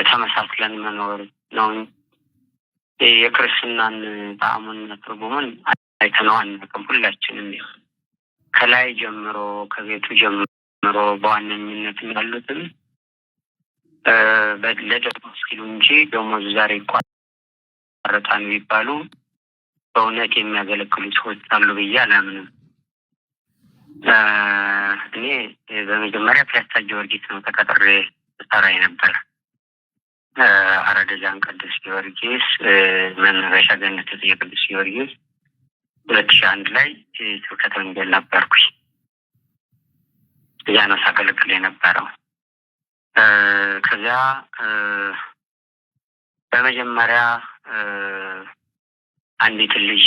ተመሳስለን መኖር ነው። የክርስትናን ጣዕሙን ትርጉሙን አይተነው አናውቅም። ሁላችንም ከላይ ጀምሮ ከቤቱ ጀምሮ በዋነኝነት ያሉትም ለደሞዝ ሲሉ እንጂ ደሞዝ ዛሬ ይቋረጣል ቢባሉ በእውነት የሚያገለግሉ ሰዎች አሉ ብዬ አላምንም። እኔ በመጀመሪያ ፒያሳ ጊዮርጊስ ነው ተቀጥሬ ሰራ ነበር። አራደጃን ቅዱስ ጊዮርጊስ መናገሻ ገነት የቅዱስ ጊዮርጊስ 2001 ላይ ስብከተ ወንጌል ነበርኩኝ። እዚያ ነው ሳገለግል የነበረው። ከዚያ በመጀመሪያ አንዲት ልጅ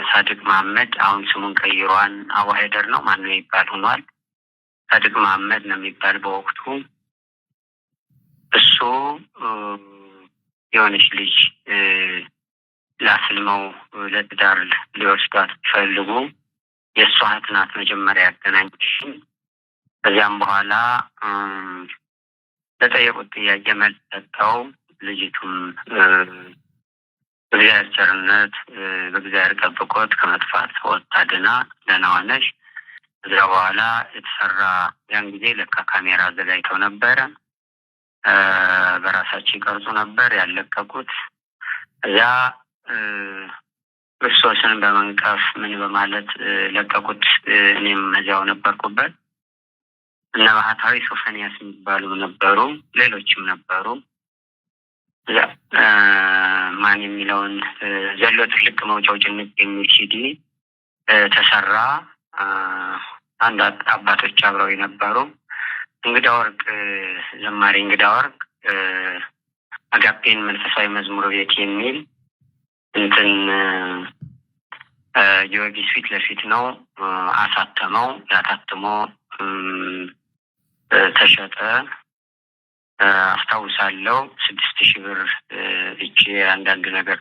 ሳድቅ መሐመድ አሁን ስሙን ቀይሯን አዋሄደር ነው ማነው ይባል ሆኗል። ሳድቅ መሐመድ ነው የሚባል በወቅቱ እሱ የሆነች ልጅ ላስልመው ለትዳር ሊወስዷት ፈልጉ የእሷ እህት ናት መጀመሪያ ያገናኘችኝ። ከዚያም በኋላ ለጠየቁት ጥያቄ መልስ ሰጠው። ልጅቱም በእግዚአብሔር ቸርነት በእግዚአብሔር ጠብቆት ከመጥፋት ወጥታ ድና ደህና ሆነች። ከዚያ በኋላ የተሰራ ያን ጊዜ ለካ ካሜራ አዘጋጅተው ነበረ። በራሳቸው ይቀርጹ ነበር ያለቀቁት። እዚያ ክርስቶስን በመንቀፍ ምን በማለት ለቀቁት። እኔም እዚያው ነበርኩበት። እነ ባህታዊ ሶፎንያስ የሚባሉ ነበሩ፣ ሌሎችም ነበሩ። ማን የሚለውን ዘሎ ትልቅ መውጫው ጭንቅ የሚል ሲዲ ተሰራ። አንድ አባቶች አብረው ነበሩ። እንግዳ ወርቅ ዘማሪ እንግዳ ወርቅ አጋፔን መንፈሳዊ መዝሙር ቤት የሚል እንትን ጊዮርጊስ ፊት ለፊት ነው አሳተመው። ያታተሞ ተሸጠ። አስታውሳለሁ 6,000 ብር እቺ አንዳንድ ነገር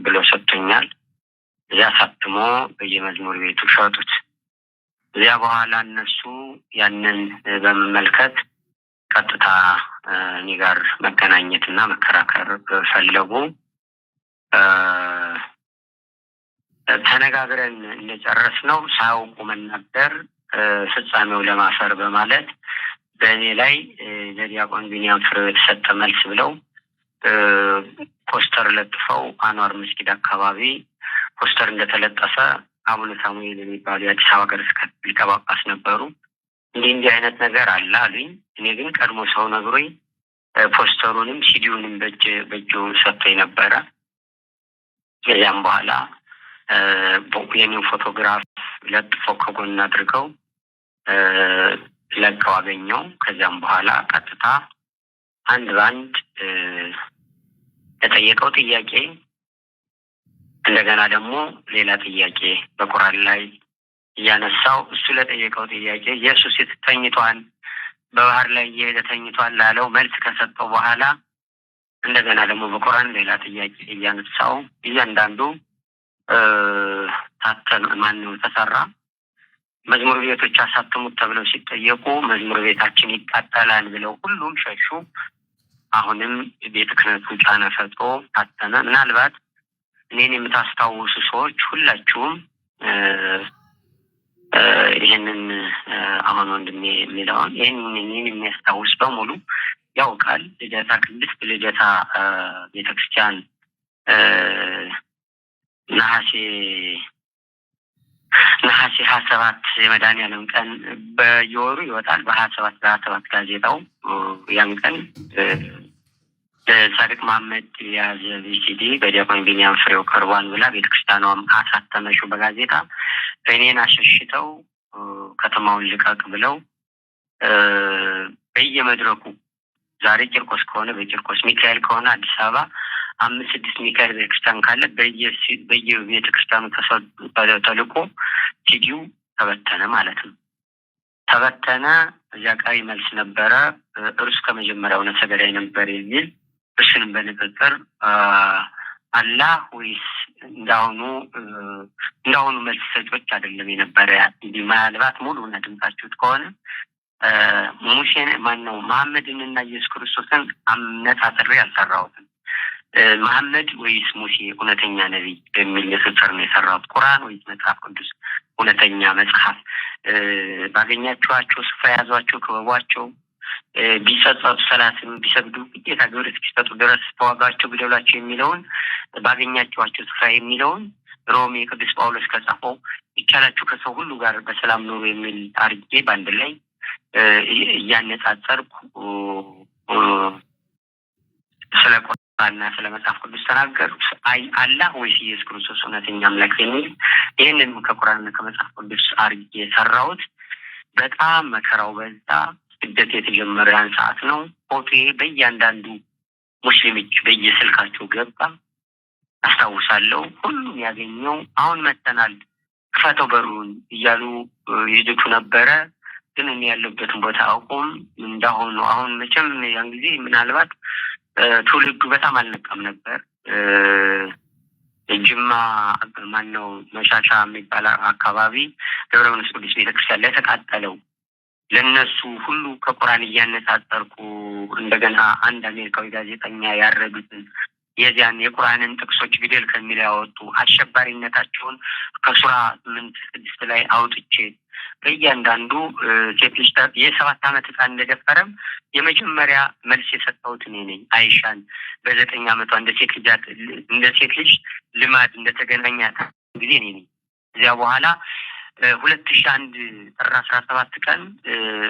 ብሎ ሰጥቶኛል። እዚያ አሳትሞ በየመዝሙር ቤቱ ሸጡት። እዚያ በኋላ እነሱ ያንን በመመልከት ቀጥታ እኔ ጋር መገናኘትና መከራከር ፈለጉ። ተነጋግረን እንደጨረስነው ሳያውቁ መናገር ፍጻሜው ለማፈር በማለት በእኔ ላይ ለዲያቆን ቢኒያም ፍሬው የተሰጠ መልስ ብለው ፖስተር ለጥፈው አንዋር መስጊድ አካባቢ ፖስተር እንደተለጠፈ አቡነ ሳሙኤል የሚባሉ የአዲስ አበባ ሀገረ ስብከት ሊቀ ጳጳስ ነበሩ። እንዲህ አይነት ነገር አለ አሉኝ። እኔ ግን ቀድሞ ሰው ነግሮኝ ፖስተሩንም ሲዲውንም በእጁ ሰጥቶኝ ነበረ። ከዚያም በኋላ የኔን ፎቶግራፍ ለጥፈው ከጎን አድርገው ለቀው አገኘው። ከዚያም በኋላ ቀጥታ አንድ ባንድ የጠየቀው ጥያቄ እንደገና ደግሞ ሌላ ጥያቄ በቁርአን ላይ እያነሳው እሱ ለጠየቀው ጥያቄ ኢየሱስ ተኝቷል፣ በባህር ላይ እየሄደ ተኝቷል ላለው መልስ ከሰጠው በኋላ እንደገና ደግሞ በቁርአን ሌላ ጥያቄ እያነሳው እያንዳንዱ ተሰራ። መዝሙር ቤቶች አሳተሙት ተብለው ሲጠየቁ መዝሙር ቤታችን ይቃጠላል ብለው ሁሉም ሸሹ። አሁንም ቤተ ክህነቱ ጫና ፈጥሮ ታተመ። ምናልባት እኔን የምታስታውሱ ሰዎች ሁላችሁም ይህንን አሁን ወንድሜ የሚለውን ይህንን የሚያስታውስ በሙሉ ያውቃል። ልደታ ቅድስት ልደታ ቤተክርስቲያን ነሐሴ 27 የመድኃኒዓለም ቀን በየወሩ ይወጣል። በ27 ጋዜጣው ያን ቀን ሳድቅ መሐመድ የያዘ ቪሲዲ በዲያቆን ቢኒያም ፍሬው ቀርቧል ብላ ቤተክርስቲያኗም አሳተመችው በጋዜጣ። እኔን አሸሽተው ከተማውን ልቀቅ ብለው በየመድረኩ ዛሬ ቂርቆስ ከሆነ በቂርቆስ፣ ሚካኤል ከሆነ አዲስ አበባ 5-6 ሚካኤል ቤተክርስቲያን ካለ በየቤተክርስቲያኑ ተልቆ ሲዲው ተበተነ ማለት ነው። ተበተነ። እዚያ ቀሪ መልስ ነበረ። እርሱ ከመጀመሪያው ነፍሰ ገዳይ ነበር የሚል እሱንም በንግግር አላህ ወይስ እንዳሁኑ መልስ ሰጮች አይደለም የነበረ። እንዲህ ምናልባት ሙሉውን አድምጣችሁት ከሆነ ሙሴን ማነው መሐመድንና ኢየሱስ ክርስቶስን አነጻጽሬ አልሰራሁትም። መሐመድ ወይስ ሙሴ እውነተኛ ነቢይ በሚል ንጽጽር ነው የሰራሁት። ቁርአን ወይስ መጽሐፍ ቅዱስ እውነተኛ መጽሐፍ? ባገኛችኋቸው ስፍራ ያዟቸው፣ ክበቧቸው፣ ቢጸጸቱ ሰላትን ቢሰግዱ ግዴታ ግብር እስኪሰጡ ድረስ ተዋጋቸው፣ ግደሏቸው የሚለውን ባገኛችኋቸው ስፍራ የሚለውን ሮሜ ቅዱስ ጳውሎስ ከጻፈው ይቻላችሁ ከሰው ሁሉ ጋር በሰላም ኑሩ የሚል አርጌ በአንድ ላይ እያነጻጸርኩ ስለ ቁርአንና ስለ መጽሐፍ ቅዱስ ተናገርኩ። አላህ ወይስ ኢየሱስ ክርስቶስ እውነተኛ አምላክ የሚል ይህንን ከቁርአንና ከመጽሐፍ ቅዱስ አርጌ ሰራሁት። በጣም መከራው በዛ። ስደት የተጀመረ ያን ሰዓት ነው። ፎቶዬ በእያንዳንዱ ሙስሊሞች በየስልካቸው ገባ። አስታውሳለሁ። ሁሉም ያገኘው አሁን መተናል ክፈተው በሩን እያሉ ይዝቱ ነበረ። ግን እኔ ያለበትን ቦታ አውቆም እንዳሆኑ አሁን መቼም ያን ጊዜ ምናልባት ትውልዱ በጣም አልነቃም ነበር። ጅማ ማነው መሻሻ የሚባል አካባቢ ደብረ መንግስት ቅዱስ ቤተክርስቲያን ላይ ተቃጠለው። ለነሱ ሁሉ ከቁርአን እያነጻጸርኩ እንደገና አንድ አሜሪካዊ ጋዜጠኛ ያረዱትን የዚያን የቁርአንን ጥቅሶች ቢደል ከሚል ያወጡ አሸባሪነታቸውን ከሱራ 8:6 ላይ አውጥቼ በእያንዳንዱ ሴት ልጅ የ7 ዓመት ህፃን እንደደፈረም የመጀመሪያ መልስ የሰጠሁት እኔ ነኝ። አይሻን በ9 ዓመቷ እንደ ሴት ልጅ ልማድ እንደተገናኛት ጊዜ እኔ ነኝ። እዚያ በኋላ 2001 ጥር 17 ቀን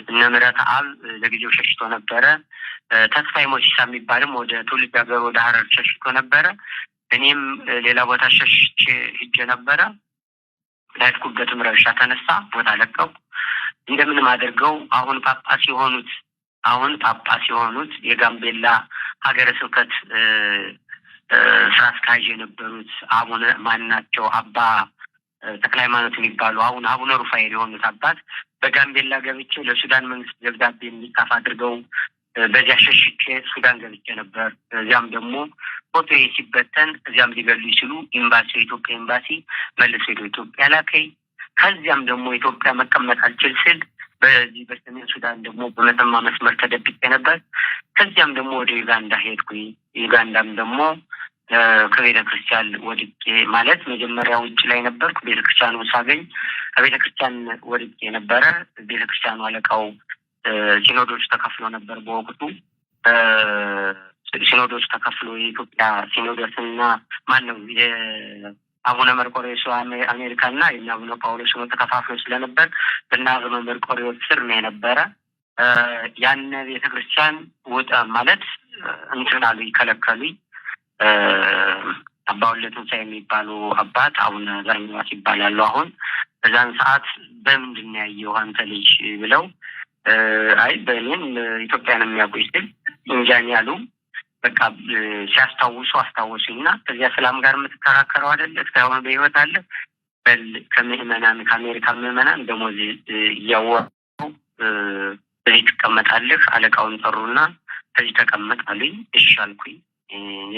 እነ ምህረተአብ ለጊዜው ሸሽቶ ነበረ። ተስፋዬ ሞሲሳ የሚባልም ወደ ትውልድ ሀገር ወደ ሀረር ሸሽቶ ነበረ። እኔም ሌላ ቦታ ሸሽቼ ሂጄ ነበረ። ላይኩበትም ረብሻ ተነሳ፣ ቦታ ለቀቁ። እንደምንም አድርገው አሁን ጳጳስ የሆኑት የጋምቤላ ሀገረ ስብከት ስራ አስኪያጅ የነበሩት አቡነ ማናቸው አባ ተክለ ሃይማኖት የሚባሉ አሁን አቡነ ሩፋኤል የሆኑት አባት በጋምቤላ ገብቼ ለሱዳን መንግስት ደብዳቤ የሚጻፍ አድርገው በዚያ ሸሽቼ ሱዳን ገብቼ ነበር። እዚያም ደግሞ ፎቶ ሲበተን እዚያም ሊገሉ ይችሉ ኤምባሲ የኢትዮጵያ ኤምባሲ መልሶ ወደ ኢትዮጵያ ላከኝ። ከዚያም ደግሞ ኢትዮጵያ መቀመጥ አልችል ስል በዚህ በሰሜን ሱዳን ደግሞ በመተማ መስመር ተደብቄ ነበር። ከዚያም ደግሞ ወደ ዩጋንዳ ሄድኩኝ። ዩጋንዳም ደግሞ ከቤተ ክርስቲያን ወድቄ ማለት መጀመሪያ ውጭ ላይ ነበርኩ። ቤተ ክርስቲያኑ ሳገኝ ከቤተ ክርስቲያን ወድቄ ነበረ። ቤተ ክርስቲያኑ አለቃው ሲኖዶስ ተከፍሎ ነበር በወቅቱ። ሲኖዶስ ተከፍሎ የኢትዮጵያ ሲኖዶስና ማነው የአቡነ መርቆሬዎስ አሜሪካና የአቡነ ጳውሎስ ነው ተከፋፍሎ ስለነበር እና አቡነ መርቆሬዎስ ስር ነው የነበረ። ያን ቤተክርስቲያን ወጣ ማለት እንትን አሉ፣ ይከለከሉኝ። አባ ወልደ ትንሣኤ የሚባሉ አባት አቡነ ዘርሚዋስ ይባላሉ። አሁን በዛን ሰዓት በምንድን ነው ያየው አንተ ልጅ ብለው አይ በእኔም ኢትዮጵያን የሚያውቁኝ ስል እንጃን ያሉ። በቃ ሲያስታውሱ አስታወሱኝና ከዚያ ሰላም ጋር የምትከራከረው አይደለ እስካሁን በህይወት አለ በል ከምዕመናን ከአሜሪካ ምዕመናን ደሞዝ እያወሩ በዚህ ትቀመጣለህ። አለቃውን ጠሩና ከዚህ ተቀመጥ አሉኝ። እሺ አልኩኝ።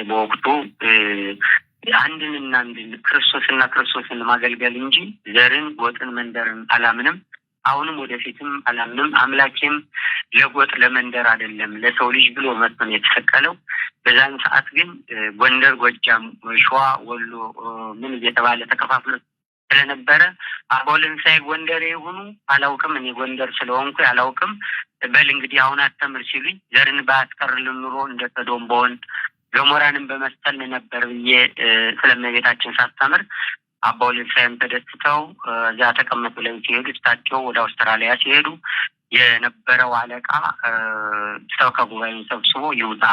በወቅቱ አንድን ክርስቶስን ማገልገል እንጂ ዘርን፣ ጎጥን፣ መንደርን አላምንም። አሁንም ወደፊትም አላምንም። አምላኬም ለጎጥ ለመንደር አይደለም ለሰው ልጅ ብሎ መጥቶ ነው የተሰቀለው። በዛን ሰዓት ግን ጎንደር፣ ጎጃም፣ ሸዋ፣ ወሎ ምን እየተባለ ተከፋፍሎ ስለነበረ አባ ወልደ ትንሣኤ ጎንደር ይሁኑ አላውቅም። እኔ ጎንደር ስለሆንኩ አላውቅም። በል እንግዲህ አሁን አስተምር ሲሉኝ ዘርን ባያስቀርልን ኑሮ እንደ ሰዶም በሆን ገሞራንም በመሰል ነበር ብዬ ስለመቤታችን ሳስተምር አባ ወልደ ትንሣኤም ተደስተው እዚያ ተቀመጡ ብለው ሲሄዱ እሳቸው ወደ አውስትራሊያ ሲሄዱ የነበረው አለቃ ሰበካ ጉባኤውን ሰብስቦ ይውጣ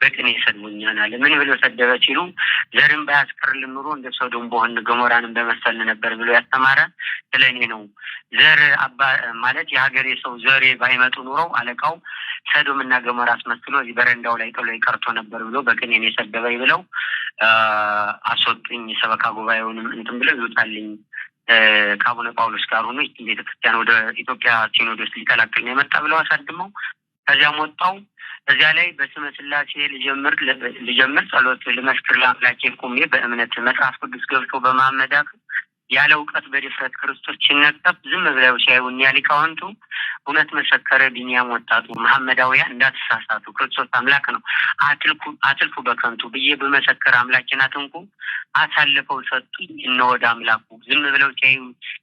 በቅኔ ይሰድቡኛል አለ። ምን ብሎ ሰደበ ሲሉ ዘርን ባያስቀርልን ኑሮ እንደ ሰዶም በሆን ገሞራንም በመሰል ነበር ብሎ ያስተማረ ስለኔ ነው። ዘር አባ ማለት የሀገሬ ሰው ዘሬ ባይመጡ ኑሮ አለቃው ሰዶም እና ገሞራ አስመስሎ እዚህ በረንዳው ላይ ጥሎ ይቀርቶ ነበር ብሎ በቅኔ ነው የሰደበኝ ብለው አስወጡኝ። ሰበካ ጉባኤውንም እንትን ብለው ይውጣልኝ ከአቡነ ጳውሎስ ጋር ሆኖ ቤተክርስቲያን ወደ ኢትዮጵያ ሲኖዶስ ሊቀላቀል ነው የመጣ ብለው አሳድመው ከዚያም ወጣው። እዚያ ላይ በስመ ስላሴ ልጀምር ጸሎት ልመስክር ለአምላኬ ቆሜ በእምነት መጽሐፍ ቅዱስ ገብቶ በማመዳክ ያለ እውቀት በድፍረት ክርስቶስ ሲነቀፍ ዝም ብለው ሲያዩ እኒያ ሊቃውንቱ እውነት መሰከረ ቢንያም ወጣቱ መሐመዳውያን እንዳትሳሳቱ ክርስቶስ አምላክ ነው አትልኩ በከንቱ ብዬ በመሰከር አምላኬን አትንኩ አሳልፈው ሰጡኝ። እነ ወደ አምላኩ ዝም ብለው ሲያዩ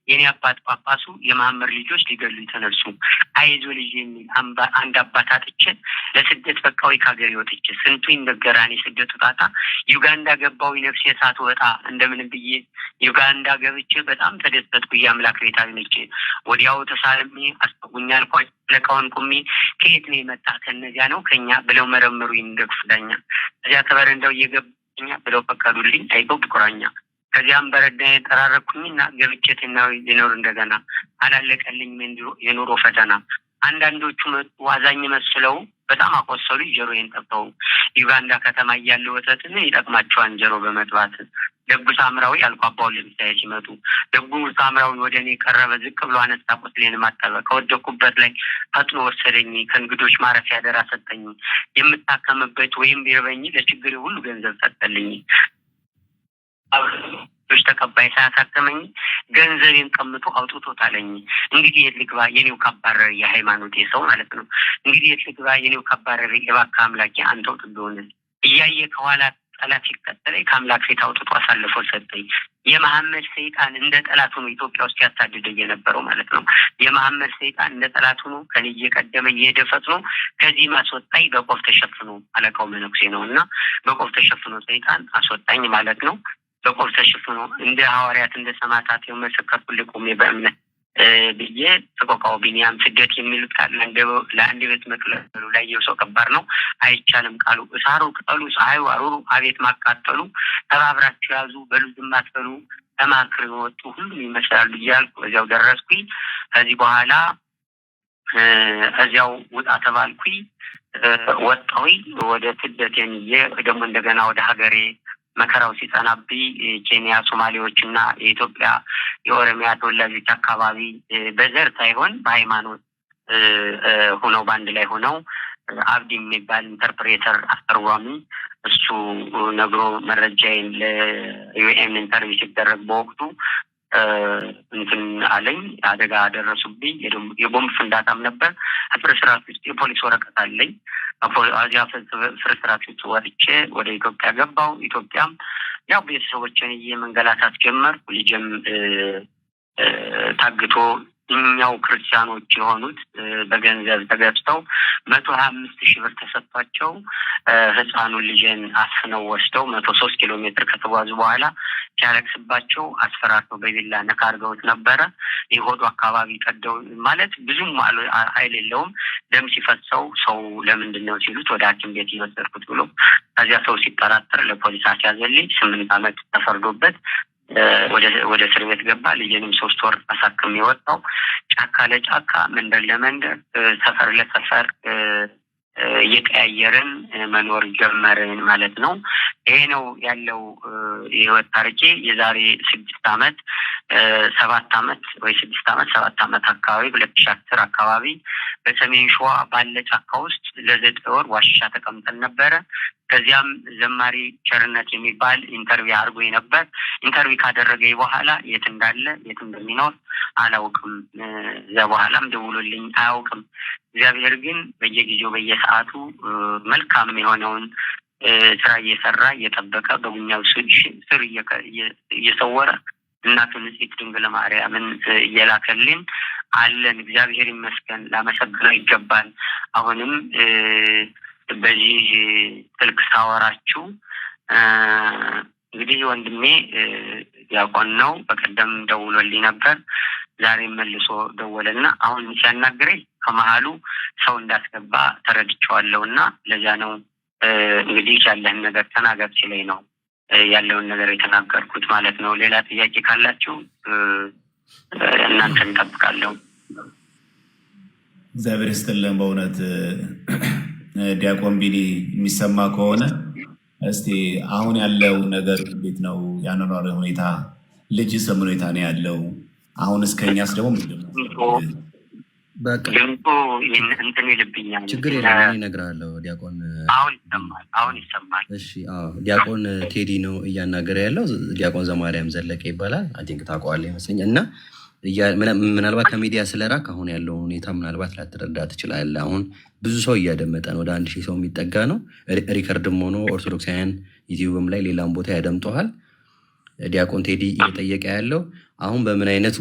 የኔ አባት ጳጳሱ የመሐመድ ልጆች ሊገሉ የተነሱ አይዞ ልጅ የሚል አንድ አባት አጥቼ ለስደት በቃዊ ከሀገር ወጥቼ ስንቱ ይነገራኔ ስደቱ ጣጣ ዩጋንዳ ገባው ነፍሴ ሳትወጣ እንደምን ብዬ ዩጋንዳ ገብቼ በጣም ተደሰትኩ። የአምላክ ቤት አግኝቼ ወዲያው ተሳልሜ አስጠጉኛል ቋጭ ለቃውን ቁሚ ከየት ነው የመጣ ከነዚያ ነው ከኛ ብለው መረመሩ ይንደግፍ ዳኛ እዚያ ተበረንዳው እየገባኛ ብለው ፈቀዱልኝ አይገው ቁራኛ ከዚያም በረዳ የተራረኩኝና ገብቼ ተናው ይኖር እንደገና አላለቀልኝ የኑሮ ፈተና አንዳንዶቹ ዋዛኝ መስለው በጣም አቆሰሉ ጆሮዬን ጠብተው ዩጋንዳ ከተማ ያለው ወተትን ይጠቅማቸዋል ጆሮ በመጥባት ደጉ ሳምራዊ አልቋባው ለምሳሌ ሲመጡ ደጉ ሳምራዊ ወደኔ ቀረበ ዝቅ ብሎ አነሳ ቁስሌን ማጠበ ከወደኩበት ላይ ፈጥኖ ወሰደኝ ከእንግዶች ማረፊያ ደራ ሰጠኝ የምታከምበት ወይም ቢርበኝ ለችግሬ ሁሉ ገንዘብ ሰጠልኝ ተቀባይ ሳያሳተመኝ ገንዘቤን ቀምቶ አውጥቶታለኝ። እንግዲህ የልግባ የኔው ካባረር የሃይማኖት ሰው ማለት ነው። እንግዲህ የልግባ የኔው ካባረር የባካ አምላኬ አንተው ትዶነ እያየ ከኋላ ጠላት ይከተለኝ ከአምላክ ፊት አውጥቶ አሳልፎ ሰጠኝ። የመሐመድ ሰይጣን እንደ ጠላት ሆኖ ኢትዮጵያ ውስጥ ያሳድደ የነበረው ማለት ነው። የመሐመድ ሰይጣን እንደ ጠላት ሆኖ ከኔ እየቀደመ እየደፈጥ ነው ከዚህ ማስወጣኝ በቆፍ ተሸፍኖ አለቃው መነኩሴ ነውና በቆፍ ተሸፍኖ ሰይጣን አስወጣኝ ማለት ነው። በቆፍ ተሸፍኖ እንደ ሐዋርያት እንደ ሰማዕታት የመሰከርኩልህ ቆሜ በእምነት ብዬ ተቆቃው ቢንያም ስደት የሚሉት ቃል ለአንድ ቤት መቅለሉ ላይ የሰው ከባድ ነው አይቻልም ቃሉ እሳሩ ቅጠሉ ፀሐዩ አሩሩ አቤት ማቃጠሉ ተባብራችሁ ያዙ በሉ ዝም አትበሉ ተማክረው ወጡ ሁሉም ይመስላሉ እያልኩ እዚያው ደረስኩኝ። ከዚህ በኋላ እዚያው ውጣ ተባልኩኝ ወጣሁኝ ወደ ስደት ደግሞ እንደገና ወደ ሀገሬ መከራው ሲጸናብኝ ኬንያ ሶማሌዎችና የኢትዮጵያ የኦሮሚያ ተወላጆች አካባቢ በዘር ሳይሆን በሃይማኖት ሆነው ባንድ ላይ ሆነው አብዲ የሚባል ኢንተርፕሬተር አስተርጓሚ እሱ ነግሮ መረጃዬን ለዩኤን ኢንተርቪው ሲደረግ በወቅቱ እንትን አለኝ አደጋ ደረሱብኝ። የቦምብ ፍንዳታም ነበር። ፍርስራሽ ውስጥ የፖሊስ ወረቀት አለኝ። አዚያ ፍርስራሽ ውስጥ ወጥቼ ወደ ኢትዮጵያ ገባው። ኢትዮጵያም ያው ቤተሰቦችን መንገላታት ጀመርኩ። ልጅም ታግቶ እኛው ክርስቲያኖች የሆኑት በገንዘብ ተገዝተው 125,000 ብር ተሰጥቷቸው ህፃኑን ልጅን አስነው ወስደው 103 ኪሎ ሜትር ከተጓዙ በኋላ ሲያለቅስባቸው አስፈራርተው በቢላ ነካርገውት ነበረ። የሆዱ አካባቢ ቀደው ማለት ብዙም ኃይል የለውም ደም ሲፈሰው ሰው ለምንድነው ሲሉት ወደ ሐኪም ቤት ይወሰድኩት ብሎ ከዚያ ሰው ሲጠራጠር ለፖሊስ አስያዘልኝ። 8 ዓመት ተፈርዶበት ወደ እስር ቤት ገባ። ልጅንም 3 ወር አሳክሜ የወጣው ጫካ ለጫካ መንደር ለመንደር ሰፈር ለሰፈር እየቀያየርን መኖር ጀመርን ማለት ነው። ይሄ ነው ያለው የህይወት ታሪኬ። የዛሬ 6 ዓመት 7 ዓመት ወይ 6 ዓመት 7 ዓመት አካባቢ 2010 አካባቢ በሰሜን ሸዋ ባለ ጫካ ውስጥ ለ9 ወር ዋሻ ተቀምጠን ነበረ። ከዚያም ዘማሪ ቸርነት የሚባል ኢንተርቪው አድርጎ ነበር። ኢንተርቪው ካደረገ በኋላ የት እንዳለ የት እንደሚኖር አላውቅም። እዛ በኋላም ደውሎልኝ አያውቅም። እግዚአብሔር ግን በየጊዜው በየሰዓቱ መልካም የሆነውን ስራ እየሰራ እየጠበቀ በጉኛው ስር እየሰወረ እናቱ ንጽሕት ድንግል ማርያምን እየላከልን አለን። እግዚአብሔር ይመስገን፣ ላመሰግነው ይገባል። አሁንም በዚህ ስልክ ሳወራችሁ እንግዲህ ወንድሜ ዲያቆን ነው። በቀደም ደውሎልኝ ነበር። ዛሬ መልሶ ደወለና አሁን ሲያናግረኝ ከመሃሉ ሰው እንዳስገባ ተረድቼዋለሁና ለዛ ነው እንግዲህ ያለህን ነገር ተናገር ሲለኝ ነው ያለውን ነገር የተናገርኩት ማለት ነው። ሌላ ጥያቄ ካላችሁ እናንተን እንጠብቃለሁ። እግዚአብሔር ይስጥልን። በእውነት ዲያቆን ቢኒ የሚሰማ ከሆነ እስቲ አሁን ያለው ነገር እንዴት ነው? ያኗኗር ሁኔታ ልጅስ በምን ሁኔታ ነው ያለው? አሁን እስከኛስ ደግሞ ድምፁ እንትን ይልብኛል። ችግር የለም እነግርሃለሁ ዲያቆን አሁን ይሰማል። እሺ ዲያቆን ቴዲ ነው እያናገረ ያለው። ዲያቆን ዘማርያም ዘለቀ ይባላል። አይ ቲንክ ታውቀዋለህ ይመስለኛል። እና ምናልባት ከሚዲያ ስለራቅ አሁን ያለው ሁኔታ ምናልባት ላትረዳ ትችላለህ። አሁን ብዙ ሰው እያደመጠ ነው፣ ወደ 1000 ሰው የሚጠጋ ነው። ሪከርድም ሆኖ ኦርቶዶክሳውያን ዩቲዩብም ላይ ሌላም ቦታ ያደምጠዋል። ዲያቆን ቴዲ እየጠየቀ ያለው አሁን በምን አይነት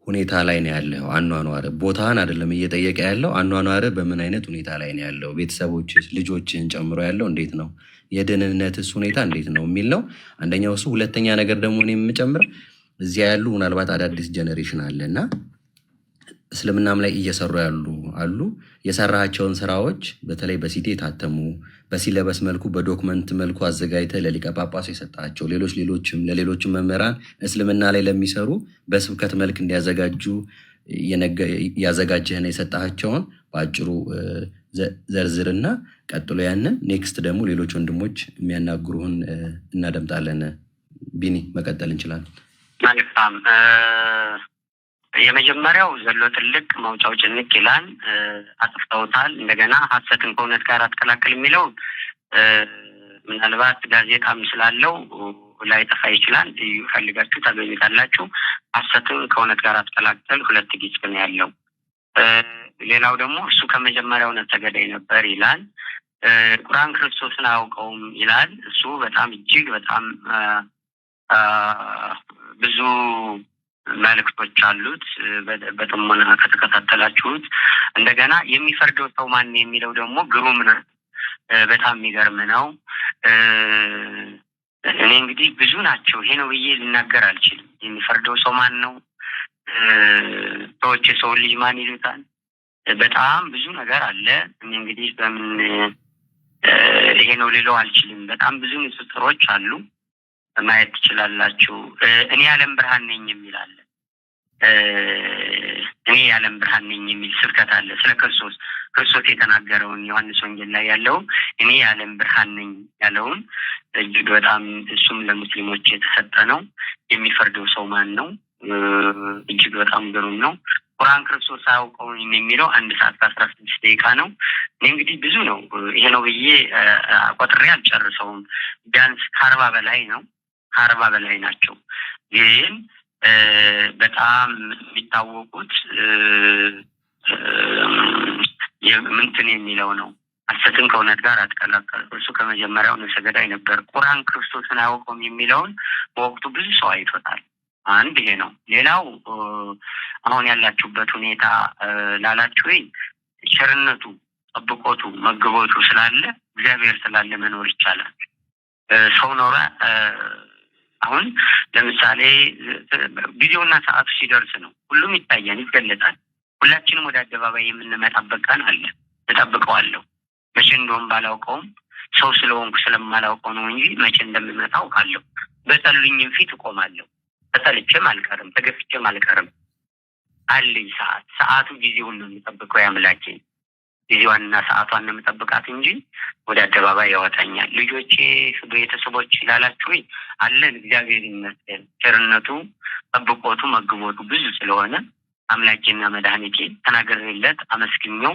ሁኔታ ላይ ነው ያለው? አኗኗር ቦታህን አይደለም እየጠየቀ ያለው፣ አኗኗር በምን አይነት ሁኔታ ላይ ነው ያለው? ቤተሰቦች ልጆችን ጨምሮ ያለው እንዴት ነው? የደህንነትስ ሁኔታ እንዴት ነው የሚል ነው አንደኛው እሱ። ሁለተኛ ነገር ደግሞ እኔ የምጨምር እዚያ ያሉ ምናልባት አዳዲስ ጀኔሬሽን አለ እና እስልምናም ላይ እየሰሩ ያሉ አሉ። የሰራቸውን ስራዎች በተለይ በሲዲ የታተሙ በሲለበስ መልኩ በዶክመንት መልኩ አዘጋጅተ ለሊቀ ጳጳሱ የሰጣቸው ለሌሎችም መምህራን እስልምና ላይ ለሚሰሩ በስብከት መልክ እንዲያዘጋጁ ያዘጋጀህን የሰጣቸውን በአጭሩ ዘርዝርና ቀጥሎ ያንን ኔክስት ደግሞ ሌሎች ወንድሞች የሚያናግሩህን እናደምጣለን። ቢኒ መቀጠል እንችላለን። መልካም። የመጀመሪያው ዘሎ ትልቅ መውጫው ጭንቅ ይላል። አጥፍተውታል። እንደገና ሐሰትን ከእውነት ጋር አትቀላቅል የሚለው ምናልባት ጋዜጣም ስላለው ላይ ጠፋ ይችላል። ፈልጋችሁ ታገኙታላችሁ። ሐሰትን ከእውነት ጋር አትቀላቅል 2 ጊዜ ነው ያለው። ሌላው ደግሞ እሱ ከመጀመሪያው ነፍሰ ገዳይ ነበር ይላል። ቁርአን ክርስቶስን አያውቀውም ይላል። እሱ በጣም እጅግ በጣም ብዙ መልእክቶች አሉት። በጥሞና ከተከታተላችሁት እንደገና የሚፈርደው ሰው ማን የሚለው ደግሞ ግሩም ነው። በጣም የሚገርም ነው። እኔ እንግዲህ ብዙ ናቸው፣ ይሄ ነው ብዬ ልናገር አልችልም። የሚፈርደው ሰው ማን ነው? ሰዎች የሰው ልጅ ማን ይሉታል? በጣም ብዙ ነገር አለ። እኔ እንግዲህ በምን ይሄ ነው ልለው አልችልም። በጣም ብዙ ንጽጽሮች አሉ፣ ማየት ትችላላችሁ። እኔ የዓለም ብርሃን ነኝ የሚል አለ። እኔ የዓለም ብርሃን ነኝ የሚል ስብከት አለ። ስለ ክርስቶስ የተናገረውን ዮሐንስ ወንጌል ላይ ያለው እኔ የዓለም ብርሃን ነኝ ያለውን እጅግ በጣም እሱም ለሙስሊሞች የተሰጠ ነው። የሚፈርደው ሰው ማን ነው? እጅግ በጣም ግሩም ነው። ቁርአን ክርስቶስ አያውቀውም የሚለው 1 ሰዓት ከ16 ደቂቃ ነው። እኔ እንግዲህ ብዙ ነው፣ ይሄ ነው ብዬ ቆጥሬ አልጨርሰውም። ቢያንስ 40 በላይ ነው፣ 40 በላይ ናቸው። ግን በጣም የሚታወቁት ምንትን የሚለው ነው። ሐሰትን ከእውነት ጋር አትቀላቀል፣ እሱ ከመጀመሪያው ነፍሰ ገዳይ ነበር። ቁርአን ክርስቶስን አያውቀውም የሚለውን በወቅቱ ብዙ ሰው አይቶታል። አንድ ይሄ ነው። ሌላው አሁን ያላችሁበት ሁኔታ ላላችሁ ቸርነቱ፣ ጠብቆቱ፣ መግቦቱ ስላለ እግዚአብሔር ስላለ መኖር ይቻላል። ሰው ኖረ አሁን ለምሳሌ ጊዜውና ሰዓቱ ሲደርስ ነው ሁሉም ይታያል፣ ይገለጣል። ሁላችንም ወደ አደባባይ የምንመጣበት ቀን አለ። እጠብቀዋለሁ። መቼ እንደሆነ ባላውቀውም ሰው ስለሆንኩ ስለማላውቀው ነው እንጂ መቼ እንደምመጣ አውቃለሁ። በጠሉኝም ፊት እቆማለሁ። ተጠልቼም አልቀርም፣ ተገፍቼም አልቀርም። አለኝ ሰዓቱ ጊዜውን ነው የሚጠብቀው። ያምላኬ ጊዜዋንና ሰዓቷን ነው የምጠብቃት እንጂ ወደ አደባባይ ያወጣኛል። ልጆቼ ቤተሰቦች ላላችሁ አለን፣ እግዚአብሔር ይመስገን። ቸርነቱ፣ ጠብቆቱ፣ መግቦቱ ብዙ ስለሆነ አምላኬና መድኃኒቴ ተናግሬለት አመስግኘው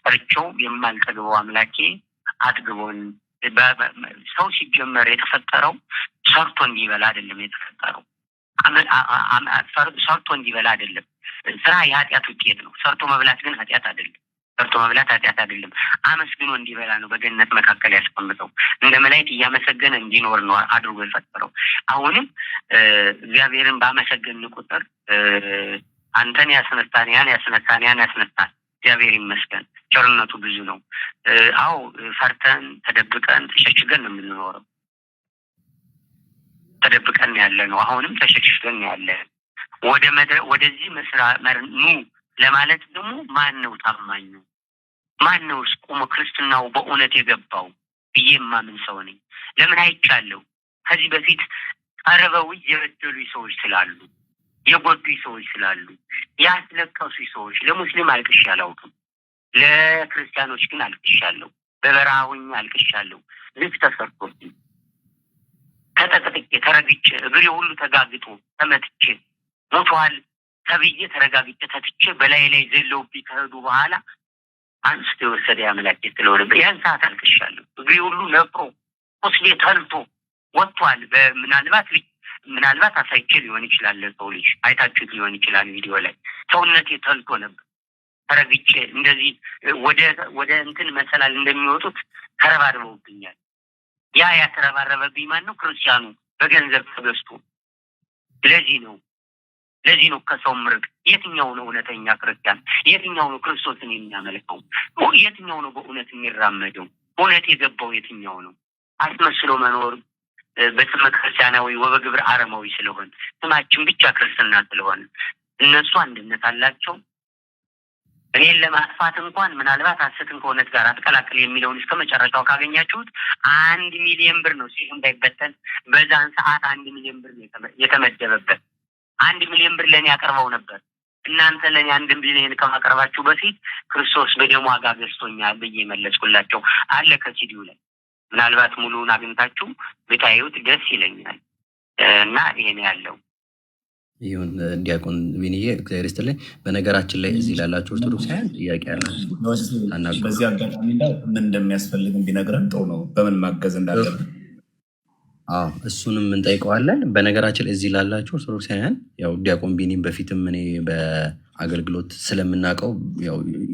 ጠርቼው የማልጠግበው አምላኬ አጥግቦን። ሰው ሲጀመር የተፈጠረው ሰርቶ እንዲበላ አይደለም የተፈጠረው። ሰርቶ እንዲበላ አይደለም። ስራ የኃጢአት ውጤት ነው። ሰርቶ መብላት ግን ኃጢአት አይደለም። ሰርቶ መብላት ኃጢአት አይደለም። አመስግኖ እንዲበላ ነው በገነት መካከል ያስቀምጠው። እንደ መላእክት እያመሰገነ እንዲኖር ነው አድርጎ የፈጠረው። አሁንም እግዚአብሔርን ባመሰገን ቁጥር አንተን ያስነሳን ያን ያስነሳን እግዚአብሔር ይመስገን። ቸርነቱ ብዙ ነው። አዎ ፈርተን ተደብቀን ተሸሽገን ነው የምንኖረው። ተደብቀን ያለ ነው። አሁንም ተሸሽገን ያለ ወደዚህ ኑ ለማለት ደግሞ ማን ነው ታማኝ ነው? ማን ነው ቆሞ ክርስትናው በእውነት የገባው ብዬ የማምን ሰው ነኝ። ለምን አይቻለሁ። ከዚህ በፊት ቀርበው የበደሉ ሰዎች ስላሉ፣ የጎዱ ሰዎች ስላሉ፣ ያስለቀሱ ሰዎች። ለሙስሊም አልቅሼ አላውቅም፣ ለክርስቲያኖች ግን አልቅሻለሁ። በበረሃውኝ አልቅሻለሁ። ልፍ ተሰርቶብኝ ተጠቅጥቄ ተረግጬ እግሬ ሁሉ ተጋግጦ ተመትቼ ሞቷል ተብዬ ተረጋግጬ ተትቼ በላይ ዘለውብኝ ከሄዱ በኋላ አንስቶ የወሰደ አምላኬ ስለሆነ ያን ሰዓት አልቅሻለሁ። እግሬ ሁሉ ነፍሮ ቁስሌ ተልቶ ወጥቷል። ምናልባት አሳይቼ ሊሆን ይችላል፣ ለሰው ልጅ አይታችሁት ሊሆን ይችላል ቪዲዮ ላይ። ሰውነቴ ተልቶ ነበር። ተረግጬ እንደዚህ ወደ እንትን መሰላል እንደሚወጡት ተረባርበውብኛል። ያ ያተረባረበብኝ ማን ነው? ክርስቲያኑ በገንዘብ ተገዝቶ። ለዚህ ነው ከሰው ምርቅ። የትኛው ነው እውነተኛ ክርስቲያን? የትኛው ነው ክርስቶስን የሚያመልከው? የትኛው ነው በእውነት የሚራመደው? እውነት የገባው የትኛው ነው? አስመስሎ መኖር በስመ ክርስቲያናዊ ወበግብር አረማዊ ስለሆነ ስማችን ብቻ ክርስትና ስለሆነ እነሱ አንድነት አላቸው። እኔን ለማጥፋት እንኳን ምናልባት ሐሰትን ከእውነት ጋር አትቀላቅል የሚለውን እስከ መጨረሻው ካገኛችሁት 1 ሚሊዮን ብር ነው ሲሉ እንዳይበተን በዛን ሰዓት 1 ሚሊዮን ብር የተመደበበት። 1 ሚሊዮን ብር ለእኔ አቅርበው ነበር። እናንተ ለእኔ 1 ሚሊዮን ከማቅረባችሁ በፊት ክርስቶስ በደሙ ዋጋ ገዝቶኛል ብዬ መለስኩላቸው። አለ ከሲዲው ላይ ምናልባት ሙሉውን አግኝታችሁ ብታዩት ደስ ይለኛል። እና ይሄን ያለው ይሁን። ዲያቆን ቢኒዬ እግዚአብሔር ይስጥልኝ። በነገራችን ላይ እዚህ ላላችሁ ኦርቶዶክሳውያን ጥያቄ አለ። በዚህ አጋጣሚ ምን እንደሚያስፈልግ ቢነግረን ጥሩ ነው፣ በምን ማገዝ እንዳለብን። እሱንም እንጠይቀዋለን። በነገራችን ላይ እዚህ ላላችሁ ኦርቶዶክሳውያን ያው ዲያቆን ቢኒም በፊትም እኔ በአገልግሎት ስለምናውቀው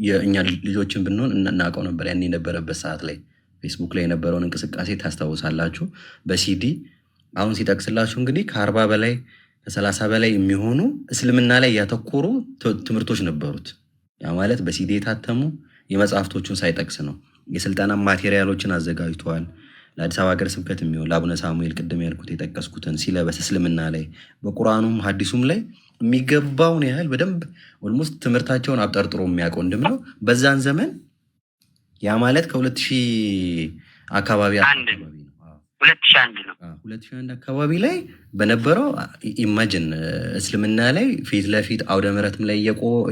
የእኛ ልጆችን ብንሆን እናውቀው ነበር። ያን የነበረበት ሰዓት ላይ ፌስቡክ ላይ የነበረውን እንቅስቃሴ ታስታውሳላችሁ። በሲዲ አሁን ሲጠቅስላችሁ እንግዲህ ከ40 በላይ ከ30 በላይ የሚሆኑ እስልምና ላይ ያተኮሩ ትምህርቶች ነበሩት። ያ ማለት በሲዲ የታተሙ የመጽሐፍቶቹን ሳይጠቅስ ነው። የስልጠና ማቴሪያሎችን አዘጋጅተዋል። ለአዲስ አበባ ሀገረ ስብከት የሚሆን ለአቡነ ሳሙኤል ቅድም ያልኩት የጠቀስኩትን ሲለበስ እስልምና ላይ በቁርአኑም ሐዲሱም ላይ የሚገባውን ያህል በደንብ ኦልሞስት ትምህርታቸውን አብጠርጥሮ የሚያውቀው ወንድም ነው። በዛን ዘመን ያ ማለት ከ2000 አካባቢ 2001 አካባቢ ላይ በነበረው ኢማጅን እስልምና ላይ ፊት ለፊት አውደ ምሕረትም ላይ